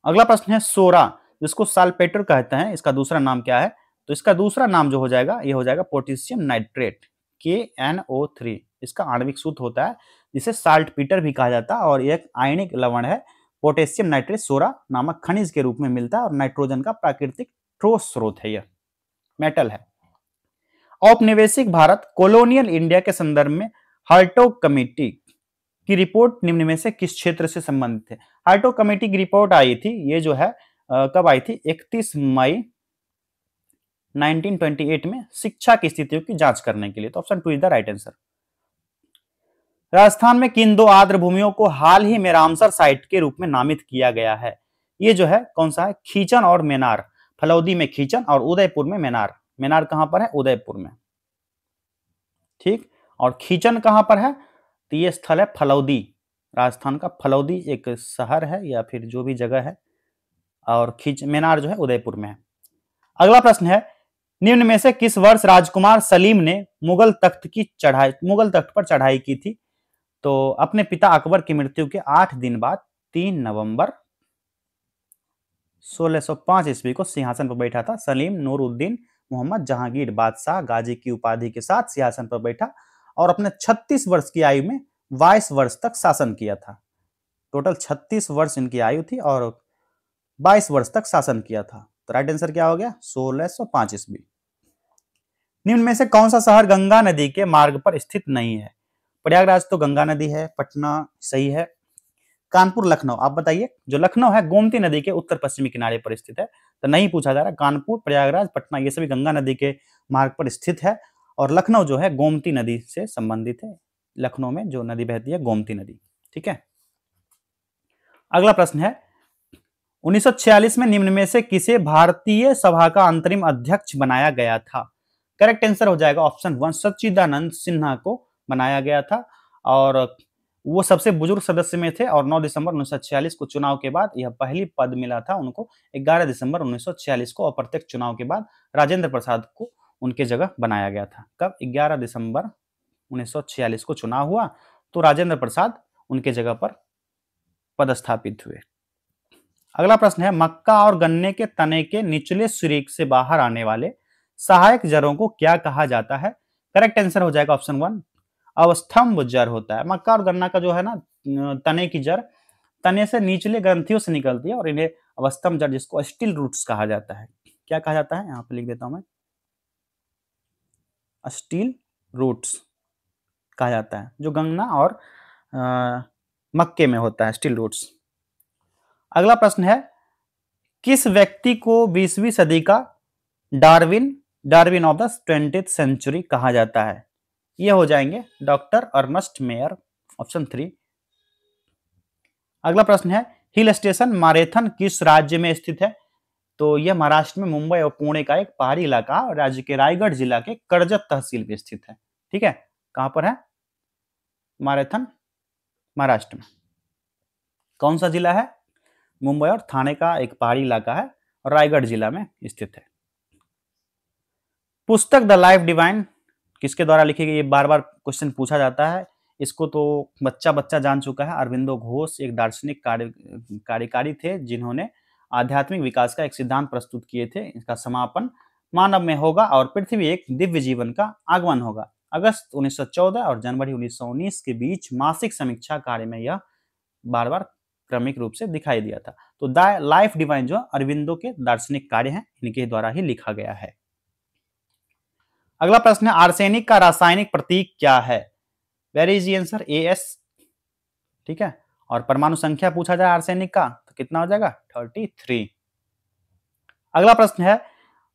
अगला प्रश्न है, सोरा जिसको साल्पेटर कहते हैं, इसका दूसरा नाम क्या है? तो इसका दूसरा नाम जो हो जाएगा ये हो जाएगा पोटेशियम नाइट्रेट, KNO3 इसका आणविक सूत्र होता है, जिसे साल्टपीटर भी कहा जाता है और एक आयनिक लवण है। पोटेशियम नाइट्रेट सोरा नामक खनिज के रूप में मिलता है और नाइट्रोजन का प्राकृतिक ठोस स्रोत है, यह मेटल है। औपनिवेशिक भारत कॉलोनियल इंडिया के संदर्भ में हार्टोग कमेटी की रिपोर्ट निम्न में से किस क्षेत्र से संबंधित है? हार्टोग कमेटी की रिपोर्ट आई थी, ये जो है कब आई थी? 31 मई 1928 में शिक्षा की स्थितियों की जांच करने के लिए। तो option 2 is the right answer. Rajasthan में किन दो आर्द्र भूमियों को हाल ही में रामसर साइट के रूप में नामित किया गया है? ये जो है कौन सा है? खीचन और मेनार। फलौदी में खीचन और उदयपुर में मेनार। मेनार कहां पर है? उदयपुर में, ठीक। और खीचन कहां पर है? तो ये स्थल है फलौदी, राजस्थान का फलौदी एक शहर है या फिर जो भी जगह है, और मेनार जो है उदयपुर में है। अगला प्रश्न है, निम्न में से किस वर्ष राजकुमार सलीम ने मुगल तख्त पर चढ़ाई की थी? तो अपने पिता अकबर की मृत्यु के 8 दिन बाद 3 नवंबर 1605 ईस्वी को सिंहासन पर बैठा था। सलीम नूरुद्दीन मोहम्मद जहांगीर बादशाह गाजी की उपाधि के साथ सिंहासन पर बैठा और अपने 36 वर्ष की आयु में 22 वर्ष तक शासन किया था। टोटल 36 वर्ष इनकी आयु थी और 22 वर्ष तक शासन किया था। तो राइट आंसर क्या हो गया? 1605 ईस्वी। निम्न में से कौन सा शहर गंगा नदी के मार्ग पर स्थित नहीं है? प्रयागराज तो गंगा नदी है, पटना सही है, कानपुर लखनऊ, आप बताइए। जो लखनऊ है गोमती नदी के उत्तर पश्चिमी किनारे पर स्थित है, तो नहीं पूछा जा रहा। कानपुर, प्रयागराज, पटना ये सभी गंगा नदी के मार्ग पर स्थित है और लखनऊ जो है गोमती नदी से संबंधित है। लखनऊ में जो नदी बहती है गोमती नदी। ठीक है, अगला प्रश्न है 1946 में निम्न में से किसे भारतीय सभा का अंतरिम अध्यक्ष बनाया गया था? करेक्ट आंसर हो जाएगा ऑप्शन 1, सच्चिदानंद सिन्हा को बनाया गया था और वो सबसे बुजुर्ग सदस्य में थे और 9 दिसंबर 1946 को चुनाव के बाद यह पहली पद मिला था उनको। 11 दिसंबर 1946 को अप्रत्यक्ष चुनाव के बाद राजेंद्र प्रसाद को उनके जगह बनाया गया था। कब? 11 दिसंबर 1946 को चुनाव हुआ तो राजेंद्र प्रसाद उनके जगह पर पदस्थापित हुए। अगला प्रश्न है मक्का और गन्ने के तने के निचले सिरे से बाहर आने वाले सहायक जड़ों को क्या कहा जाता है? करेक्ट आंसर हो जाएगा ऑप्शन 1, अवस्थम्भ जड़ होता है। मक्का और गन्ना का जो है ना तने की जड़ तने से निचले ग्रंथियों से निकलती है और इन्हें अवस्थम्भ जड़ जिसको स्टिल रूट्स कहा जाता है। क्या कहा जाता है? यहाँ पे लिख देता हूं मैं, स्टिल रूट्स कहा जाता है, जो गन्ना और मक्के में होता है, स्टिल रूट्स। अगला प्रश्न है किस व्यक्ति को 20वीं सदी का Darwin of the 20th century कहा जाता है? ये हो जाएंगे डॉक्टर अर्नस्ट मेयर, ऑप्शन 3। अगला प्रश्न है हिल स्टेशन मारेथन किस राज्य में स्थित है? तो यह महाराष्ट्र में मुंबई और पुणे का एक पहाड़ी इलाका और राज्य के रायगढ़ जिला के कर्जत तहसील में स्थित है। ठीक है, कहां पर है मारेथन? महाराष्ट्र में। कौन सा जिला है? मुंबई और थाने का एक पहाड़ी इलाका है और रायगढ़ जिला में स्थित है। पुस्तक द लाइफ डिवाइन किसके द्वारा लिखी गई? ये बार बार क्वेश्चन पूछा जाता है, इसको तो बच्चा जान चुका है। अरविंदो घोष एक दार्शनिक कार्यकारी थे जिन्होंने आध्यात्मिक विकास का एक सिद्धांत प्रस्तुत किए थे। इसका समापन मानव में होगा और पृथ्वी एक दिव्य जीवन का आगमन होगा। अगस्त 1914 और जनवरी 1919 के बीच मासिक समीक्षा कार्य में यह बार बार क्रमिक रूप से दिखाई दिया था। तो द लाइफ डिवाइन जो अरविंदो के दार्शनिक कार्य हैं, इनके द्वारा ही लिखा गया है। अगला प्रश्न है आर्सेनिक का रासायनिक प्रतीक क्या है? Where is answer? AS। ठीक है, और परमाणु संख्या पूछा जाए आर्सेनिक का तो कितना हो जाएगा? 33। अगला प्रश्न है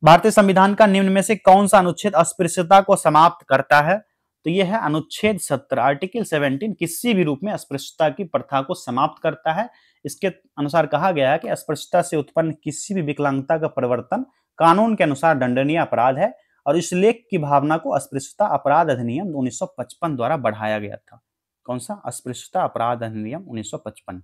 भारतीय संविधान का निम्न में से कौन सा अनुच्छेद अस्पृश्यता को समाप्त करता है? तो यह है अनुच्छेद 17, आर्टिकल 17 किसी भी रूप में अस्पृश्यता की प्रथा को समाप्त करता है। इसके अनुसार कहा गया है कि अस्पृश्यता से उत्पन्न किसी भी विकलांगता का परिवर्तन कानून के अनुसार दंडनीय अपराध है और इस लेख की भावना को अस्पृश्यता अपराध अधिनियम 1955 द्वारा बढ़ाया गया था। कौन सा? अस्पृश्यता अपराध अधिनियम 1955।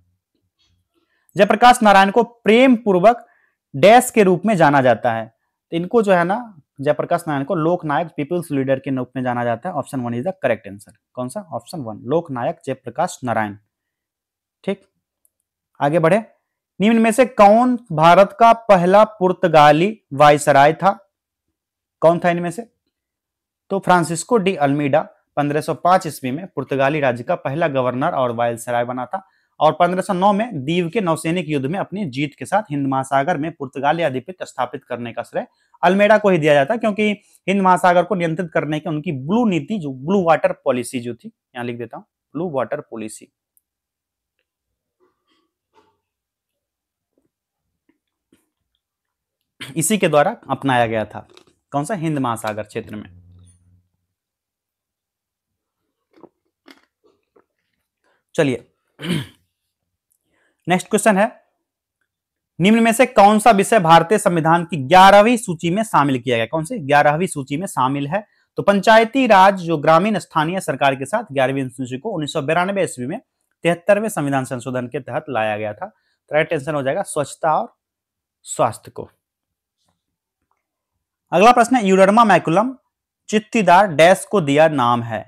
जयप्रकाश नारायण को प्रेम पूर्वक डैश के रूप में जाना जाता है? तो इनको जो है ना जयप्रकाश नारायण को लोकनायक पीपल्स लीडर के रूप में जाना जाता है। Option 1 is the correct answer. कौन सा? ऑप्शन 1 लोकनायक जयप्रकाश नारायण। ठीक, आगे बढ़े। निम्न में से कौन भारत का पहला पुर्तगाली वायसराय था? कौन था इनमें से? तो फ्रांसिस्को डी अल्मीडा 1505 ईस्वी में पुर्तगाली राज्य का पहला गवर्नर और वायसराय बना था और 1509 में दीव के नौसैनिक युद्ध में अपनी जीत के साथ हिंद महासागर में पुर्तगाली आधिपत्य स्थापित करने का श्रेय अल्मेडा को ही दिया जाता है, क्योंकि हिंद महासागर को नियंत्रित करने की उनकी ब्लू नीति, जो ब्लू वाटर पॉलिसी जो थी, यहां लिख देता हूं ब्लू वाटर पॉलिसी, इसी के द्वारा अपनाया गया था। कौन सा? हिंद महासागर क्षेत्र में। चलिए नेक्स्ट क्वेश्चन है निम्न में से कौन सा विषय भारतीय संविधान की 11वीं सूची में शामिल किया गया? कौन से 11वीं सूची में शामिल है? तो पंचायती राज जो ग्रामीण स्थानीय सरकार के साथ 11वीं सूची को 1992 ईस्वी में 73वें संविधान संशोधन के तहत लाया गया था। राइट आंसर हो जाएगा स्वच्छता और स्वास्थ्य को। अगला प्रश्न है यूडर्मा मैकुलम चित्तीदार डैश को दिया नाम है?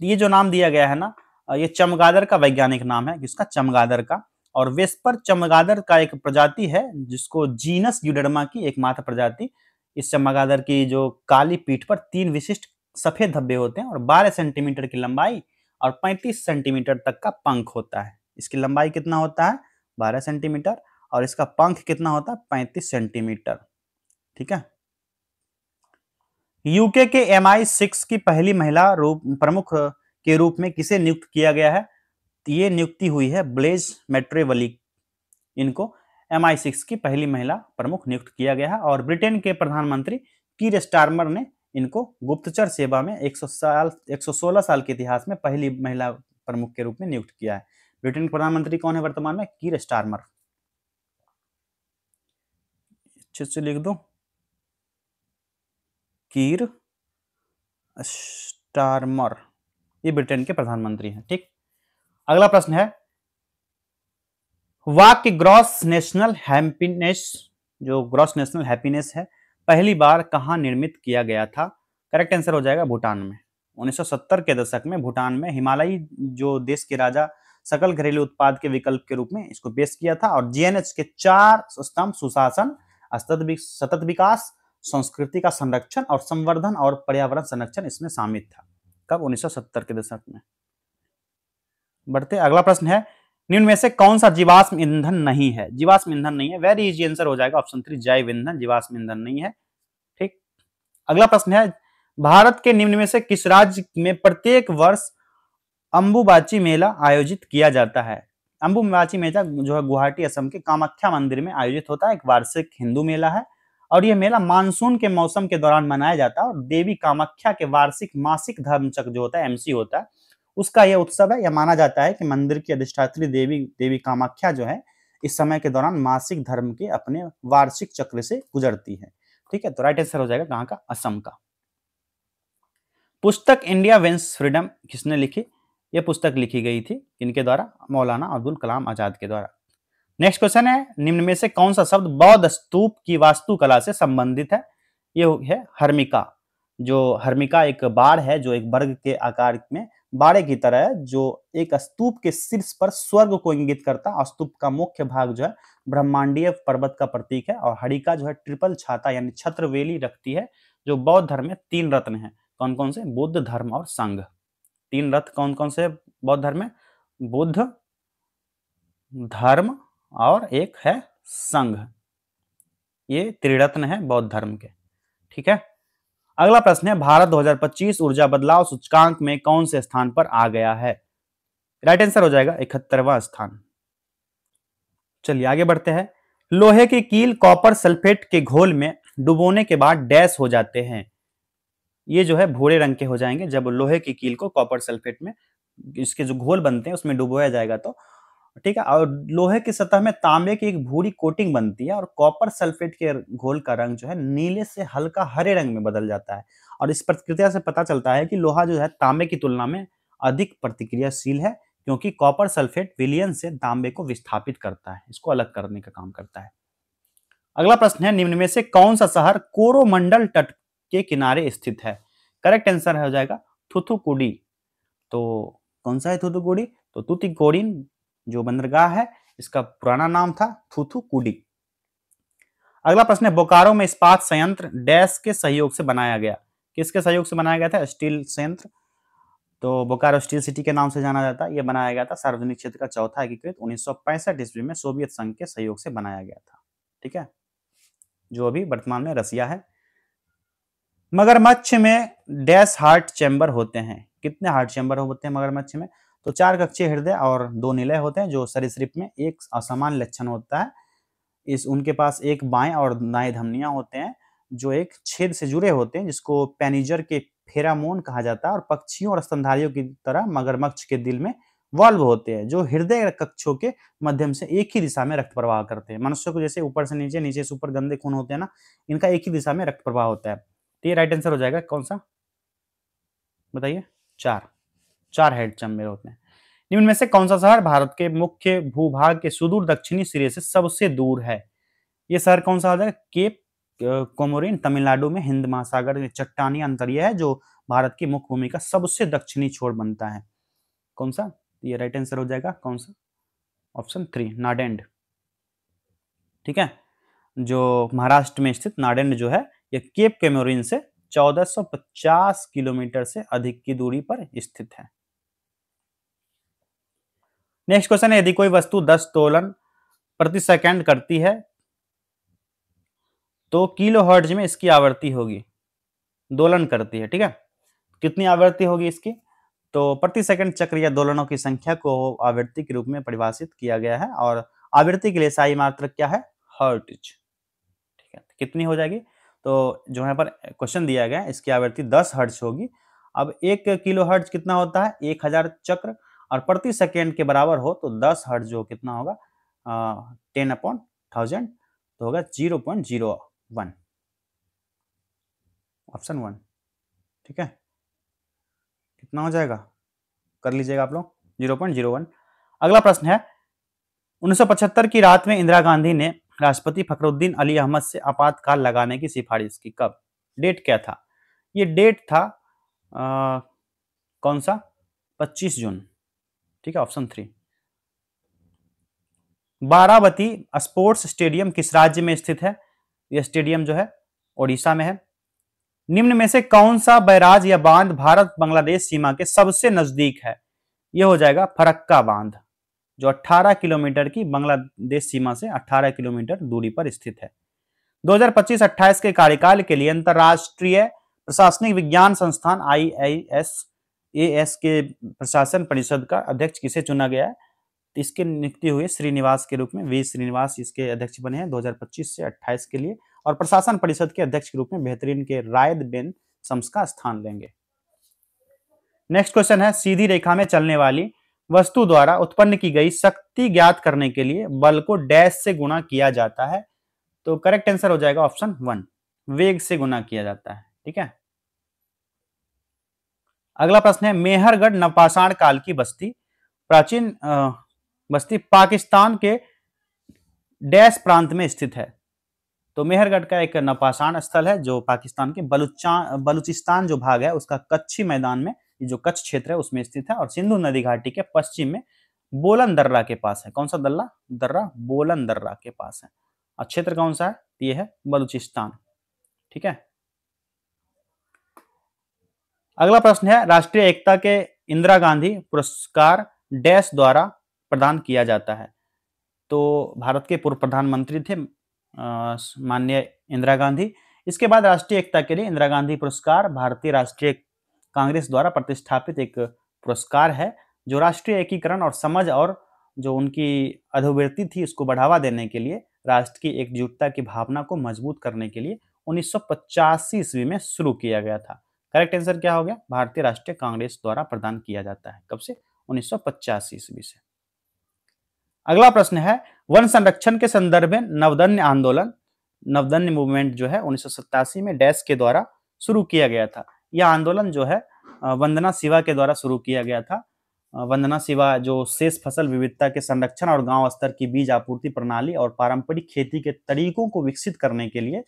ये जो नाम दिया गया है ना, ये चमगादड़ का वैज्ञानिक नाम है, किसका? चमगादड़ का। और वेस्पर चमगादड़ का एक प्रजाति है जिसको जीनस यूडर्मा की एकमात्र प्रजाति। इस चमगादड़ की जो काली पीठ पर 3 विशिष्ट सफेद धब्बे होते हैं और 12 सेंटीमीटर की लंबाई और 35 सेंटीमीटर तक का पंख होता है। इसकी लंबाई कितना होता है? 12 सेंटीमीटर और इसका पंख कितना होता है? 35 सेंटीमीटर। ठीक है। यूके के MI6 की पहली महिला प्रमुख के रूप में किसे नियुक्त किया गया है? ये नियुक्ति हुई है ब्लेज मैट्रेवली, इनको MI6 की पहली महिला प्रमुख नियुक्त किया गया है। और ब्रिटेन के प्रधानमंत्री कीर स्टारमर ने इनको गुप्तचर सेवा में 116 साल के इतिहास में पहली महिला प्रमुख के रूप में नियुक्त किया है। ब्रिटेन के प्रधानमंत्री कौन है वर्तमान में? कीर स्टारमर। अच्छे से लिख दो, कीर स्टारमर, ये ब्रिटेन के प्रधानमंत्री हैं। ठीक, अगला प्रश्न है, वाक्य ग्रॉस नेशनल हैप्पीनेस, जो ग्रॉस नेशनल हैप्पीनेस है, पहली बार कहां निर्मित किया गया था? करेक्ट आंसर हो जाएगा भूटान में। 1970 के दशक में भूटान में हिमालयी जो देश के राजा सकल घरेलू उत्पाद के विकल्प के रूप में इसको पेश किया था। और GNH के 4 स्तंभ सुशासन, सतत विकास, संस्कृति का संरक्षण और संवर्धन और पर्यावरण संरक्षण इसमें शामिल था। कब? 1970 के दशक में। बढ़ते, अगला प्रश्न है, निम्न में से कौन सा जीवाश्म ईंधन नहीं है? जीवाश्म ईंधन नहीं है, वेरी इजी आंसर हो जाएगा ऑप्शन 3 जैव ईंधन, जीवाश्म ईंधन नहीं है। ठीक, अगला प्रश्न है, भारत के निम्न में से किस राज्य में प्रत्येक वर्ष अंबुबाची मेला आयोजित किया जाता है? अंबुबाची मेला जो है गुवाहाटी असम के कामाख्या मंदिर में आयोजित होता है, एक वार्षिक हिंदू मेला है। और यह मेला मानसून के मौसम के दौरान मनाया जाता है और देवी कामाख्या के वार्षिक मासिक धर्मचक्र जो होता है, MC होता है, उसका यह उत्सव है। यह माना जाता है कि मंदिर की अधिष्ठात्री देवी कामाख्या जो है इस समय के दौरान मासिक धर्म के अपने वार्षिक चक्र से गुजरती है। ठीक है, तो राइट आंसर हो जाएगा कहां का? असम का। पुस्तक इंडिया विंस फ्रीडम किसने लिखी? यह पुस्तक लिखी गई थी इनके द्वारा, मौलाना अब्दुल कलाम आजाद के द्वारा। नेक्स्ट क्वेश्चन है, निम्न में से कौन सा शब्द बौद्ध स्तूप की वास्तुकला से संबंधित है? ये है हर्मिका। जो हर्मिका एक बाड़ है जो एक वर्ग के आकार में बाड़े की तरह है, जो एक स्तूप के शीर्ष पर स्वर्ग को इंगित करता है। स्तूप का मुख्य भाग जो है ब्रह्मांडीय पर्वत का प्रतीक है। और हरिका जो है ट्रिपल छाता यानी छत्रवेली रखती है। जो बौद्ध धर्म में 3 रत्न हैं, कौन कौन से? बुद्ध, धर्म और संघ। 3 रत्न कौन कौन से बौद्ध धर्म में? बुद्ध, धर्म और एक है संघ। ये त्रिरत्न है बौद्ध धर्म के। ठीक है, अगला प्रश्न है, भारत 2025 ऊर्जा बदलाव सूचकांक में कौन से स्थान पर आ गया है? राइट आंसर हो जाएगा 71वां स्थान। चलिए आगे बढ़ते हैं। लोहे की कील कॉपर सल्फेट के घोल में डुबोने के बाद डैश हो जाते हैं। ये जो है भूरे रंग के हो जाएंगे जब लोहे की कील को कॉपर सल्फेट में इसके जो घोल बनते हैं उसमें डुबोया जाएगा तो। ठीक है, और लोहे की सतह में तांबे की एक भूरी कोटिंग बनती है और कॉपर सल्फेट के घोल का रंग जो है नीले से हल्का हरे रंग में बदल जाता है। और इस प्रतिक्रिया से पता चलता है कि लोहा जो है तांबे की तुलना में अधिक प्रतिक्रियाशील है, क्योंकि कॉपर सल्फेट विलयन से तांबे को विस्थापित करता है, इसको अलग करने का काम करता है। अगला प्रश्न है, निम्न में से कौन सा शहर कोरोमंडल तट के किनारे स्थित है? करेक्ट आंसर हो जाएगा थूथुकुडी। तो कौन सा है थूथुकुडी? तो तूतीकोरिन जो बंदरगाह है इसका पुराना नाम था थूथुकुडी। अगला प्रश्न है, बोकारो में इस्पात संयंत्र डैश के सहयोग से बनाया गया? किसके सहयोग से बनाया गया था? स्टील संयंत्र। तो बोकारो स्टील सिटी के नाम से जाना जाता है। यह बनाया गया था सार्वजनिक क्षेत्र का चौथा एकीकृत 1965 ईस्वी में सोवियत संघ के सहयोग से बनाया गया था। ठीक है, जो अभी वर्तमान में रसिया है। मगरमच्छ में डैश हार्ट चैम्बर होते हैं? कितने हार्ट चैम्बर होते हैं मगरमच्छ में? तो 4 कक्षीय हृदय और 2 निलय होते हैं। जो सरीसृप में एक असमान लक्षण होता है, इस उनके पास एक बाएं और दाएं धमनियां होते हैं जो एक छेद से जुड़े होते हैं, जिसको पैनिजर के फेरामोन कहा जाता है। और पक्षियों और स्तनधारियों की तरह मगरमच्छ के दिल में वाल्व होते हैं जो हृदय कक्षों के माध्यम से एक ही दिशा में रक्त प्रवाह करते हैं। मनुष्य को जैसे ऊपर से नीचे, नीचे से ऊपर गंदे खून होते हैं ना, इनका एक ही दिशा में रक्त प्रवाह होता है। तो ये राइट आंसर हो जाएगा कौन सा? बताइए। 4 हेड चैम्बर होते हैं। निम्न में से कौन सा शहर भारत के मुख्य भूभाग के सुदूर दक्षिणी सिरे से सबसे दूर है? ये शहर कौन सा हो जाएगा? केप कोमोरिन, तमिलनाडु में हिंद महासागर में चट्टानी अंतरिय है जो भारत की मुख्य भूमि का सबसे दक्षिणी छोर बनता है। कौन सा? ये राइट आंसर हो जाएगा कौन सा? ऑप्शन 3 नाडेंड। ठीक है, जो महाराष्ट्र में स्थित नाडेंड जो है ये केप कोमोरिन से 1450 किलोमीटर से अधिक की दूरी पर स्थित है। नेक्स्ट क्वेश्चन है, यदि कोई वस्तु 10 दोलन प्रति सेकंड करती है तो किलोहर्ट्ज में इसकी आवृत्ति होगी। दोलन करती है, ठीक है, कितनी आवृत्ति होगी इसकी? तो प्रति सेकंड चक्र या दोलनों की संख्या को आवृत्ति के रूप में परिभाषित किया गया है और आवृत्ति के लिए सही मात्रक क्या है? हर्ट्ज। ठीक है, कितनी हो जाएगी? तो जो यहाँ पर क्वेश्चन दिया गया है इसकी आवृत्ति 10 हर्ट्ज होगी। अब 1 किलो हर्ट्ज कितना होता है? 1000 चक्र, और प्रति सेकेंड के बराबर हो तो 10 हर्ट्ज जो कितना होगा? 10/1000 तो होगा 0.01, ऑप्शन 1। ठीक है, कितना हो जाएगा? कर लीजिएगा आप लोग, 0.01। अगला प्रश्न है, 1975 की रात में इंदिरा गांधी ने राष्ट्रपति फखरुद्दीन अली अहमद से आपातकाल लगाने की सिफारिश की। कब? डेट क्या था? ये डेट था कौन सा? 25 जून। ठीक है, ऑप्शन 3। बाराबती स्पोर्ट्स स्टेडियम किस राज्य में स्थित है? यह स्टेडियम जो है ओडिशा में है। निम्न में से कौन सा बैराज या बांध भारत बांग्लादेश सीमा के सबसे नजदीक है? यह हो जाएगा फरक्का बांध, जो 18 किलोमीटर की बांग्लादेश सीमा से 18 किलोमीटर दूरी पर स्थित है। 2025-28 के कार्यकाल के लिए अंतर्राष्ट्रीय प्रशासनिक विज्ञान संस्थान IISAS के प्रशासन परिषद का अध्यक्ष किसे चुना गया है? इसके नियुक्ति हुई श्रीनिवास के रूप में, वी श्रीनिवास इसके अध्यक्ष बने हैं 2025 से 28 के लिए, और प्रशासन परिषद के अध्यक्ष के रूप में बेहतरीन के रायद बेन सम्स का स्थान लेंगे। नेक्स्ट क्वेश्चन है, सीधी रेखा में चलने वाली वस्तु द्वारा उत्पन्न की गई शक्ति ज्ञात करने के लिए बल को डैश से गुणा किया जाता है। तो करेक्ट आंसर हो जाएगा ऑप्शन 1, वेग से गुणा किया जाता है। ठीक है, अगला प्रश्न है, मेहरगढ़ नवपाषाण काल की बस्ती, प्राचीन बस्ती पाकिस्तान के डैश प्रांत में स्थित है। तो मेहरगढ़ का एक नवपाषाण स्थल है जो पाकिस्तान के बलूचिस्तान जो भाग है उसका कच्छी मैदान में, जो कच्छ क्षेत्र है उसमें स्थित है, और सिंधु नदी घाटी के पश्चिम में बोलन दर्रा के पास है। कौन सा दर्रा? बोलन दर्रा के पास है। और क्षेत्र कौन सा है? ये है बलूचिस्तान। ठीक है, अगला प्रश्न है, राष्ट्रीय एकता के इंदिरा गांधी पुरस्कार डैश द्वारा प्रदान किया जाता है। तो भारत के पूर्व प्रधानमंत्री थे माननीय इंदिरा गांधी। इसके बाद राष्ट्रीय एकता के लिए इंदिरा गांधी पुरस्कार भारतीय राष्ट्रीय कांग्रेस द्वारा प्रतिष्ठापित एक पुरस्कार है जो राष्ट्रीय एकीकरण और समझ और जो उनकी अधोवृत्ति थी उसको बढ़ावा देने के लिए, राष्ट्र की एकजुटता की भावना को मजबूत करने के लिए 1985 ईस्वी में शुरू किया गया था। करेक्ट आंसर क्या हो गया? भारतीय राष्ट्रीय कांग्रेस द्वारा प्रदान किया जाता है। कब से? 1985 ईस्वी से। अगला प्रश्न है, वन संरक्षण के संदर्भ में नवदन्य आंदोलन, नवदन्य मूवमेंट जो है 1987 में डैश के द्वारा शुरू किया गया था। यह आंदोलन जो है वंदना शिवा के द्वारा शुरू किया गया था। वंदना शिवा जो शेष फसल विविधता के संरक्षण और गांव स्तर की बीज आपूर्ति प्रणाली और पारंपरिक खेती के तरीकों को विकसित करने के लिए,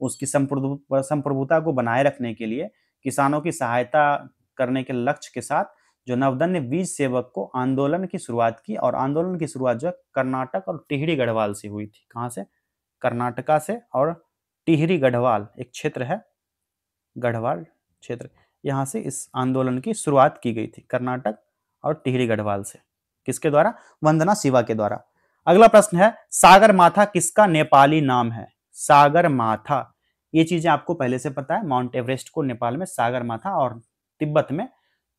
उसकी संप्रभुता को बनाए रखने के लिए, किसानों की सहायता करने के लक्ष्य के साथ जो नवदन्य बीज सेवक को आंदोलन की शुरुआत की, और आंदोलन की शुरुआत जो है कर्नाटक और टिहरी गढ़वाल से हुई थी। कहां से? कर्नाटका से, और टिहरी गढ़वाल एक क्षेत्र है, गढ़वाल क्षेत्र, यहां से इस आंदोलन की शुरुआत की गई थी, कर्नाटक और टिहरी गढ़वाल से। किसके द्वारा? वंदना शिवा के द्वारा। अगला प्रश्न है, सागर माथा किसका नेपाली नाम है? सागर माथा, ये चीजें आपको पहले से पता है। माउंट एवरेस्ट को नेपाल में सागर माथा और तिब्बत में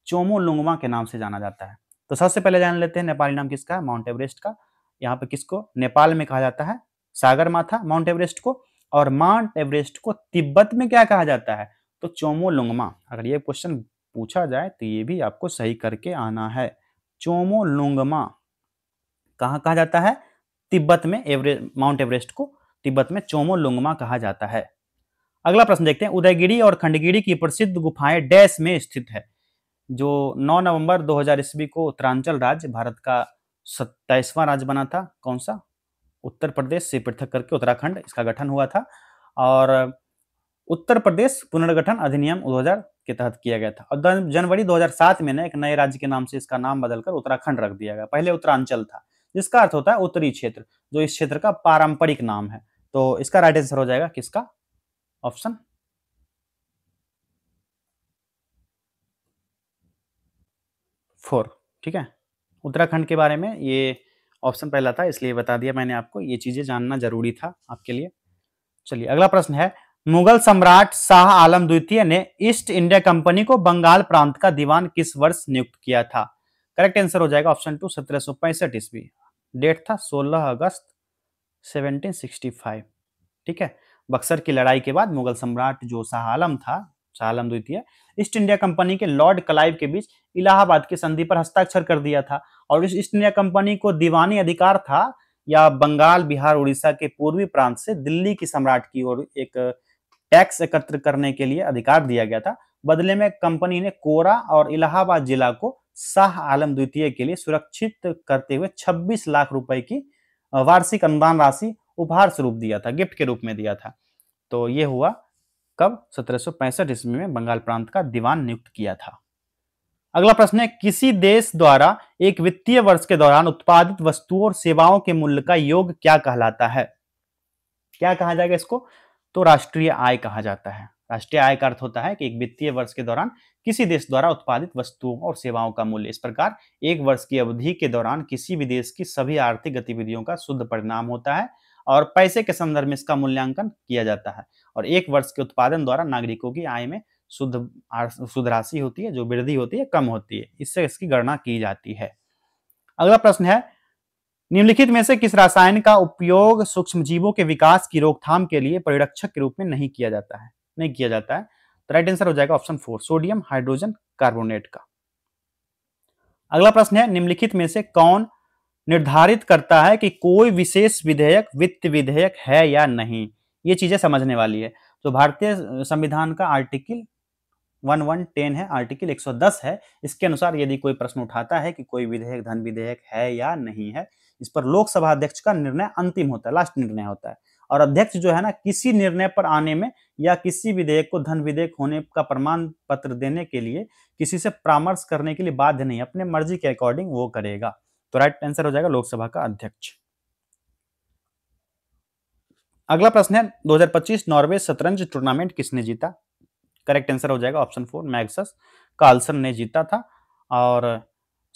चोमोलुंगमा के नाम से जाना जाता है। तो सबसे पहले जान लेते हैं नेपाली नाम किसका है? माउंट एवरेस्ट का। यहाँ पे किसको नेपाल में कहा जाता है? सागर माथा, माउंट एवरेस्ट को। और माउंट एवरेस्ट को तिब्बत में क्या कहा जाता है? तो चोमोलुंगमा। अगर ये क्वेश्चन पूछा जाए तो ये भी आपको सही करके आना है। चोमोलुंगमा कहाँ कहा जाता है? तिब्बत में। माउंट एवरेस्ट को तिब्बत में चोमोलुंगमा कहा जाता है। अगला प्रश्न देखते हैं, उदयगिरी और खंडगिरी की प्रसिद्ध गुफाएं डैश में स्थित है। जो 9 नवंबर 2000 ईस्वी को उत्तरांचल राज्य भारत का 27वां राज्य बना था। कौन सा? उत्तर प्रदेश से पृथक करके उत्तराखंड इसका गठन हुआ था, और उत्तर प्रदेश पुनर्गठन अधिनियम 2000 के तहत किया गया था। और जनवरी 2007 में एक नए राज्य के नाम से इसका नाम बदलकर उत्तराखंड रख दिया गया। पहले उत्तरांचल था, जिसका अर्थ होता है उत्तरी क्षेत्र, जो इस क्षेत्र का पारंपरिक नाम है। तो इसका राइट आंसर हो जाएगा किसका? ऑप्शन 4। ठीक है, उत्तराखंड के बारे में ये ऑप्शन पहला था इसलिए बता दिया मैंने आपको। ये चीजें जानना जरूरी था आपके लिए। चलिए अगला प्रश्न है, मुगल सम्राट शाह आलम द्वितीय ने ईस्ट इंडिया कंपनी को बंगाल प्रांत का दीवान किस वर्ष नियुक्त किया था? करेक्ट आंसर हो जाएगा ऑप्शन 2, 1765 ईस्वी। डेट था 16 अगस्त 1765। ठीक है। बक्सर की लड़ाई के बाद मुगल सम्राट जो शाह आलम था, शाह आलम द्वितीय, ईस्ट इंडिया कंपनी के लॉर्ड क्लाइव के बीच इलाहाबाद की संधि पर हस्ताक्षर कर दिया था। और इस ईस्ट इंडिया कंपनी को दीवानी अधिकार था या बंगाल, बिहार, उड़ीसा के पूर्वी प्रांत से दिल्ली की सम्राट की ओर एक टैक्स एकत्र करने के लिए अधिकार दिया गया था। बदले में कंपनी ने कोरा और इलाहाबाद जिला को शाह आलम द्वितीय के लिए सुरक्षित करते हुए 26 लाख रुपए की वार्षिक अनुदान राशि उपहार स्वरूप दिया था, गिफ्ट के रूप में दिया था। तो ये हुआ कब? 1765 ईस्वी में बंगाल प्रांत का दीवान नियुक्त किया था। अगला प्रश्न है, किसी देश द्वारा एक वित्तीय वर्ष के दौरान उत्पादित वस्तुओं और सेवाओं के मूल्य का योग क्या कहलाता है? क्या कहा जाएगा इसको? तो राष्ट्रीय आय कहा जाता है। राष्ट्रीय आय का अर्थ होता है कि एक वित्तीय वर्ष के दौरान किसी देश द्वारा उत्पादित वस्तुओं और सेवाओं का मूल्य। इस प्रकार एक वर्ष की अवधि के दौरान किसी भी देश की सभी आर्थिक गतिविधियों का शुद्ध परिणाम होता है और पैसे के संदर्भ में इसका मूल्यांकन किया जाता है। और एक वर्ष के उत्पादन द्वारा नागरिकों की आय में शुद्ध राशि होती है, जो वृद्धि होती है कम होती है, इससे इसकी गणना की जाती है। अगला प्रश्न है, निम्नलिखित में से किस रसायन का उपयोग सूक्ष्मजीवों के विकास की रोकथाम के लिए परिरक्षक के रूप में नहीं किया जाता है? नहीं किया जाता है। तो राइट आंसर हो जाएगा ऑप्शन 4, सोडियम हाइड्रोजन कार्बोनेट का। अगला प्रश्न है, निम्नलिखित में से कौन निर्धारित करता है कि कोई विशेष विधेयक वित्त विधेयक है या नहीं? ये चीजें समझने वाली है। तो भारतीय संविधान का आर्टिकल 1110 है, आर्टिकल 110 है। इसके अनुसार यदि कोई प्रश्न उठाता है कि कोई विधेयक धन विधेयक है या नहीं है, इस पर लोकसभा अध्यक्ष का निर्णय अंतिम होता है, लास्ट निर्णय होता है। और अध्यक्ष जो है ना, किसी निर्णय पर आने में या किसी विधेयक को धन विधेयक होने का प्रमाण पत्र देने के लिए किसी से परामर्श करने के लिए बाध्य नहीं, अपने मर्जी के अकॉर्डिंग वो करेगा। तो राइट आंसर हो जाएगा लोकसभा का अध्यक्ष। अगला प्रश्न है, 2025 नॉर्वे शतरंज टूर्नामेंट किसने जीता? करेक्ट आंसर हो जाएगा ऑप्शन 4, मैग्नस कार्लसन ने जीता था। और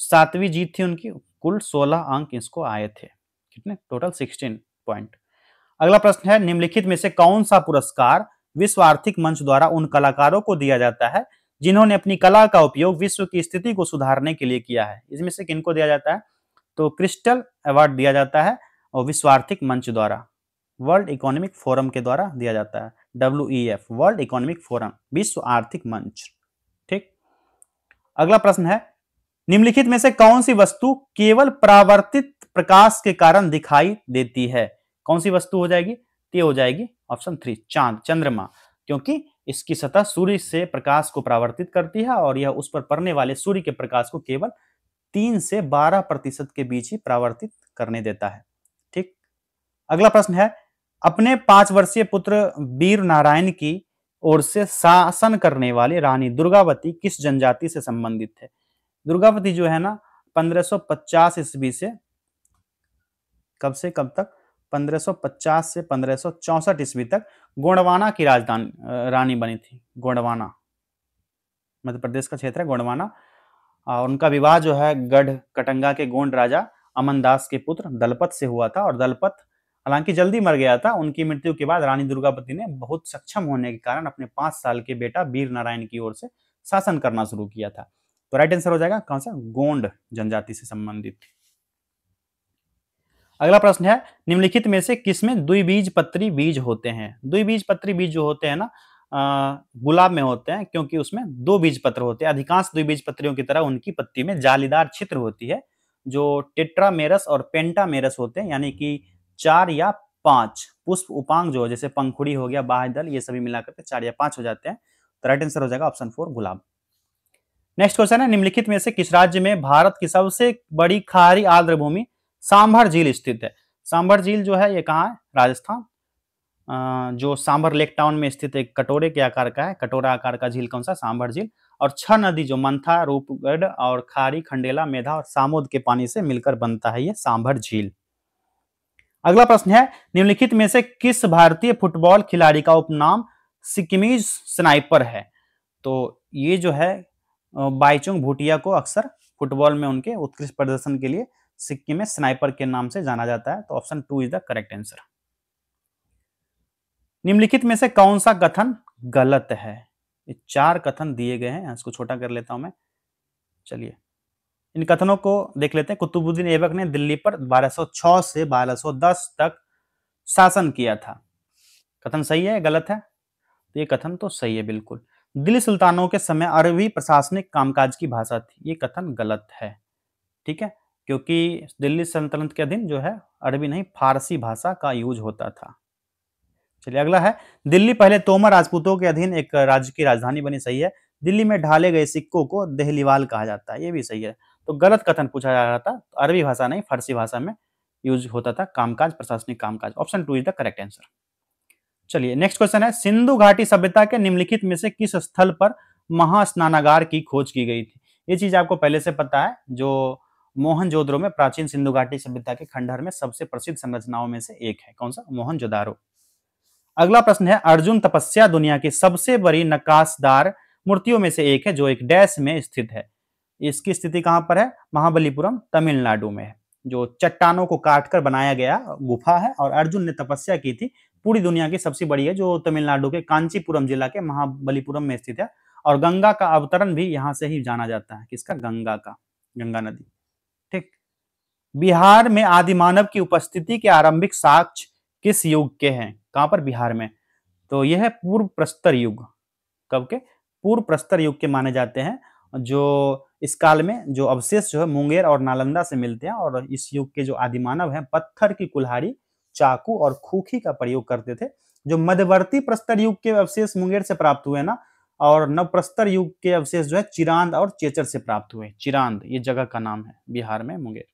7वीं जीत थी उनकी, कुल 16 अंक इसको आए थे। कितने? Total 16 point. अगला प्रश्न है, निम्नलिखित में से कौन सा पुरस्कार विश्व आर्थिक मंच द्वारा उन कलाकारों को दिया जाता है जिन्होंने अपनी कला का उपयोग विश्व की स्थिति को सुधारने के लिए किया है? इसमें से किनको दिया जाता है? तो क्रिस्टल अवार्ड दिया जाता है और विश्व आर्थिक मंच द्वारा, वर्ल्ड इकोनॉमिक फोरम के द्वारा दिया जाता है। WEF, वर्ल्ड इकोनॉमिक फोरम, विश्व आर्थिक मंच। ठीक। अगला प्रश्न है, निम्नलिखित में से कौन सी वस्तु केवल परावर्तित प्रकाश के कारण दिखाई देती है? कौन सी वस्तु हो जाएगी? ये हो जाएगी ऑप्शन 3, चांद, चंद्रमा, क्योंकि इसकी सतह सूर्य से प्रकाश को परावर्तित करती है और यह उस पर पड़ने वाले सूर्य के प्रकाश को केवल 3 से 12% के बीच ही परावर्तित करने देता है। ठीक। अगला प्रश्न है, अपने 5 वर्षीय पुत्र वीर नारायण की ओर से शासन करने वाली रानी दुर्गावती किस जनजाति से संबंधित है? दुर्गावती जो है ना, 1550 ईस्वी से कब से कब तक? 1550 से 1564 ईस्वी तक गोंडवाना की रानी बनी थी। गोंडवाना मध्य प्रदेश का क्षेत्र है, गोंडवाना। और उनका विवाह जो है गढ़ कटंगा के गोंड राजा अमनदास के पुत्र दलपत से हुआ था। और दलपत हालांकि जल्दी मर गया था। उनकी मृत्यु के बाद रानी दुर्गावती ने बहुत सक्षम होने के कारण अपने 5 साल के बेटा वीर नारायण की ओर से शासन करना शुरू किया था। तो राइट आंसर हो जाएगा कौन सा? गोंड जनजाति से संबंधित। अगला प्रश्न है, निम्नलिखित में से किसमें द्विबीजपत्री बीज होते हैं? द्विबीजपत्री बीज जो होते हैं ना, गुलाब में होते हैं, क्योंकि उसमें 2 बीज पत्र होते हैं। अधिकांश द्विबीजपत्रियों की तरह उनकी पत्ती में जालीदार छिद्र होती है, जो टेट्रामेरस और पेंटामेरस होते हैं, यानी कि 4 या 5 पुष्प उपांग जो जैसे पंखुड़ी हो गया, बाह्यदल, ये सभी मिलाकर के 4 या 5 हो जाते हैं। तो राइट आंसर हो जाएगा ऑप्शन 4, गुलाब। नेक्स्ट क्वेश्चन है, निम्नलिखित में से किस राज्य में भारत की सबसे बड़ी खारी आर्द्र भूमि सांभर झील स्थित है? सांभर झील जो है ये कहाँ है? राजस्थान। जो सांभर लेक टाउन में स्थित एक कटोरे के आकार का है, कटोरा आकार का झील कौन सा? सांभर झील। और 6 नदी जो मंथा, रूपगढ़ और खारी, खंडेला, मेधा और सामोद के पानी से मिलकर बनता है ये सांभर झील। अगला प्रश्न है, निम्नलिखित में से किस भारतीय फुटबॉल खिलाड़ी का उपनाम सिक्किमीज स्नाइपर है? तो ये जो है बाईचुंग भूटिया को अक्सर फुटबॉल में उनके उत्कृष्ट प्रदर्शन के लिए सिक्किम में स्नाइपर के नाम से जाना जाता है। तो option 2 is the correct answer. निम्नलिखित में से कौन सा कथन गलत है? ये 4 कथन दिए गए हैं, इसको छोटा कर लेता हूं मैं। चलिए इन कथनों को देख लेते हैं। कुतुबुद्दीन ऐबक ने दिल्ली पर 1206 से 1210 तक शासन किया था। कथन सही है गलत है? तो ये कथन तो सही है बिल्कुल। दिल्ली सुल्तानों के समय अरबी प्रशासनिक कामकाज की भाषा थी। ये कथन गलत है। ठीक है, क्योंकि दिल्ली सल्तनत के अधीन जो है अरबी नहीं फारसी भाषा का यूज होता था। चलिए अगला है, दिल्ली पहले तोमर राजपूतों के अधीन एक राज्य की राजधानी बनी। सही है। दिल्ली में ढाले गए सिक्कों को देहलीवाल कहा जाता है। ये भी सही है। तो गलत कथन पूछा जा रहा था, तो अरबी भाषा नहीं फारसी भाषा में यूज होता था कामकाज, प्रशासनिक कामकाज। Option 2 is the correct answer. चलिए नेक्स्ट क्वेश्चन है, सिंधु घाटी सभ्यता के निम्नलिखित में से किस स्थल पर महास्नानागार की खोज की गई थी? ये चीज आपको पहले से पता है, जो मोहनजोदड़ो में प्राचीन सिंधु घाटी सभ्यता के खंडहर में सबसे प्रसिद्ध संरचनाओं में से एक है। कौन सा? मोहनजोदारो। अगला प्रश्न है, अर्जुन तपस्या दुनिया की सबसे बड़ी नक्काशदार मूर्तियों में से एक है जो एक डैश में स्थित है। इसकी स्थिति कहां पर है? महाबलीपुरम तमिलनाडु में है। जो चट्टानों को काटकर बनाया गया गुफा है और अर्जुन ने तपस्या की थी, पूरी दुनिया की सबसे बड़ी है, जो तमिलनाडु के कांचीपुरम जिला के महाबलीपुरम में स्थित है। और गंगा का अवतरण भी यहां से ही जाना जाता है। किसका? गंगा का, गंगा नदी। ठीक। बिहार में आदिमानव की उपस्थिति के आरंभिक साक्ष्य किस युग के हैं? कहां पर? बिहार में। तो यह है पूर्व प्रस्तर युग। कब के? पूर्व प्रस्तर युग के माने जाते हैं। जो इस काल में जो अवशेष जो है मुंगेर और नालंदा से मिलते हैं, और इस युग के जो आदिमानव हैं पत्थर की कुल्हाड़ी, चाकू और खूखी का प्रयोग करते थे। जो मध्यवर्ती प्रस्तर युग के अवशेष मुंगेर से प्राप्त हुए ना, और नवप्रस्तर युग के अवशेष जो है चिरांद और चेचर से प्राप्त हुए। चिरांद ये जगह का नाम है बिहार में, मुंगेर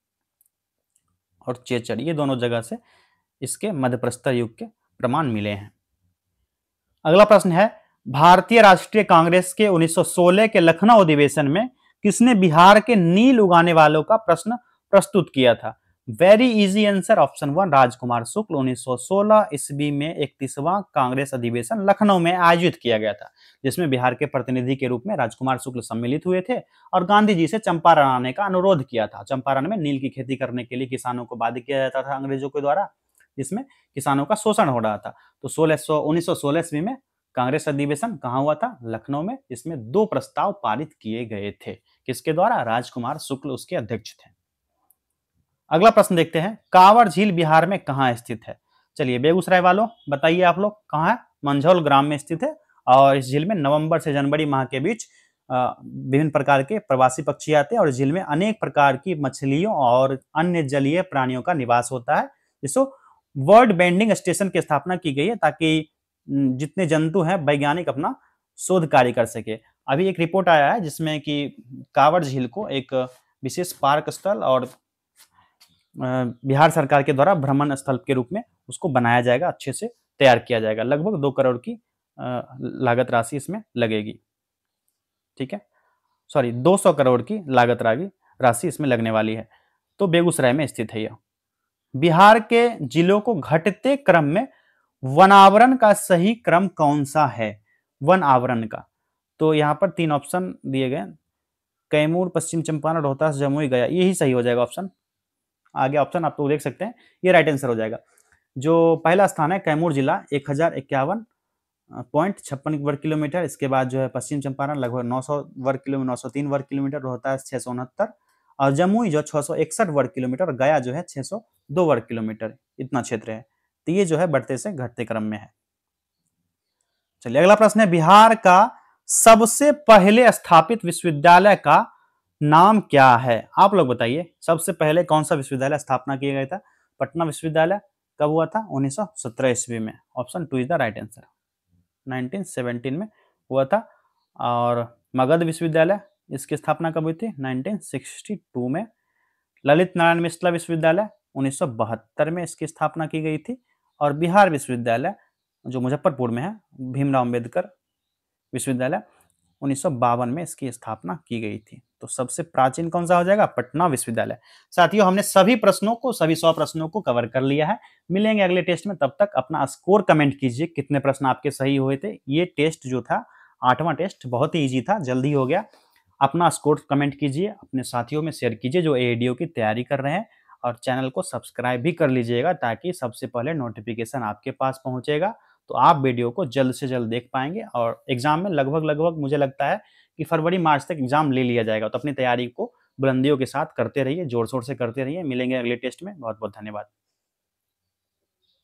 और चेचर ये दोनों जगह से इसके मध्यप्रस्तर युग के प्रमाण मिले हैं। अगला प्रश्न है, भारतीय राष्ट्रीय कांग्रेस के 1916 के लखनऊ अधिवेशन में किसने बिहार के नील उगाने वालों का प्रश्न प्रस्तुत किया था? वेरी इजी आंसर, ऑप्शन 1 राजकुमार शुक्ल। 1916 ईस्वी में 31वां कांग्रेस अधिवेशन लखनऊ में आयोजित किया गया था, जिसमें बिहार के प्रतिनिधि के रूप में राजकुमार शुक्ल सम्मिलित हुए थे और गांधी जी से चंपारण आने का अनुरोध किया था। चंपारण में नील की खेती करने के लिए किसानों को बाध्य किया जाता था अंग्रेजों के द्वारा, जिसमें किसानों का शोषण हो रहा था। तो 1916 ईस्वी में कांग्रेस अधिवेशन कहां हुआ था? लखनऊ में। इसमें 2 प्रस्ताव पारित किए गए थे। किसके द्वारा? राजकुमार शुक्ल उसके अध्यक्ष थे। अगला प्रश्न देखते हैं, कांवर झील बिहार में कहां स्थित है? चलिए बेगूसराय वालों बताइए आप लोग कहां है? मंझौल ग्राम में स्थित है। और इस झील में नवंबर से जनवरी माह के बीच विभिन्न प्रकार के प्रवासी पक्षी आते हैं और झील में अनेक प्रकार की मछलियों और अन्य जलीय प्राणियों का निवास होता है। इसको वर्ल्ड बेंडिंग स्टेशन की स्थापना की गई है ताकि जितने जंतु हैं वैज्ञानिक अपना शोध कार्य कर सके। अभी एक रिपोर्ट आया है जिसमें कि कांवर झील को एक विशेष पार्क स्थल और बिहार सरकार के द्वारा भ्रमण स्थल के रूप में उसको बनाया जाएगा, अच्छे से तैयार किया जाएगा। लगभग 2 करोड़ की लागत राशि इसमें लगेगी। ठीक है, सॉरी 200 करोड़ की लागत राशि इसमें लगने वाली है। तो बेगूसराय में स्थित है यह। बिहार के जिलों को घटते क्रम में वनावरण का सही क्रम कौन सा है? वन आवरण का। तो यहाँ पर 3 ऑप्शन दिए गए, कैमूर, पश्चिम चंपारण, रोहतास, जमुई, गया। यही सही हो जाएगा ऑप्शन। आगे ऑप्शन आप तो देख सकते हैं, ये राइट आंसर हो जाएगा। जो पहला स्थान है कैमूर जिला 1051.56 वर्ग किलोमीटर। इसके बाद जो है पश्चिम चंपारण लगभग 900 वर्ग किलोमीटर, 903 वर्ग किलोमीटर, रोहतास 669 और जमुई जो 661 वर्ग किलोमीटर और गया जो है 602 वर्ग किलोमीटर। इतना क्षेत्र है। तो ये जो है बढ़ते से घटते क्रम में है। चलिए अगला प्रश्न है, बिहार का सबसे पहले स्थापित विश्वविद्यालय का नाम क्या है? आप लोग बताइए, सबसे पहले कौन सा विश्वविद्यालय स्थापना किया गया था? पटना विश्वविद्यालय। कब हुआ था? 1917 ईस्वी में। Option 2 is the right answer. 1917 में हुआ था। और मगध विश्वविद्यालय, इसकी स्थापना कब हुई थी? 1962 में। ललित नारायण मिथिला विश्वविद्यालय 1972 में इसकी स्थापना की गई थी। और बिहार विश्वविद्यालय जो मुजफ्फरपुर में है, भीमराव अंबेडकर विश्वविद्यालय, 1952 में इसकी स्थापना की गई थी। तो सबसे प्राचीन कौन सा हो जाएगा? पटना विश्वविद्यालय। साथियों हमने सभी 100 प्रश्नों को कवर कर लिया है। मिलेंगे अगले टेस्ट में, तब तक अपना स्कोर कमेंट कीजिए, कितने प्रश्न आपके सही हुए थे। ये टेस्ट जो था 8वां टेस्ट बहुत ही ईजी था, जल्दी हो गया। अपना स्कोर कमेंट कीजिए, अपने साथियों में शेयर कीजिए जो एडीओ की तैयारी कर रहे हैं, और चैनल को सब्सक्राइब भी कर लीजिएगा ताकि सबसे पहले नोटिफिकेशन आपके पास पहुंचेगा। तो आप वीडियो को जल्द से जल्द देख पाएंगे और एग्जाम में लगभग मुझे लगता है कि फरवरी मार्च तक एग्जाम ले लिया जाएगा। तो अपनी तैयारी को बुलंदियों के साथ करते रहिए, जोर शोर से करते रहिए। मिलेंगे अगले टेस्ट में। बहुत बहुत धन्यवाद।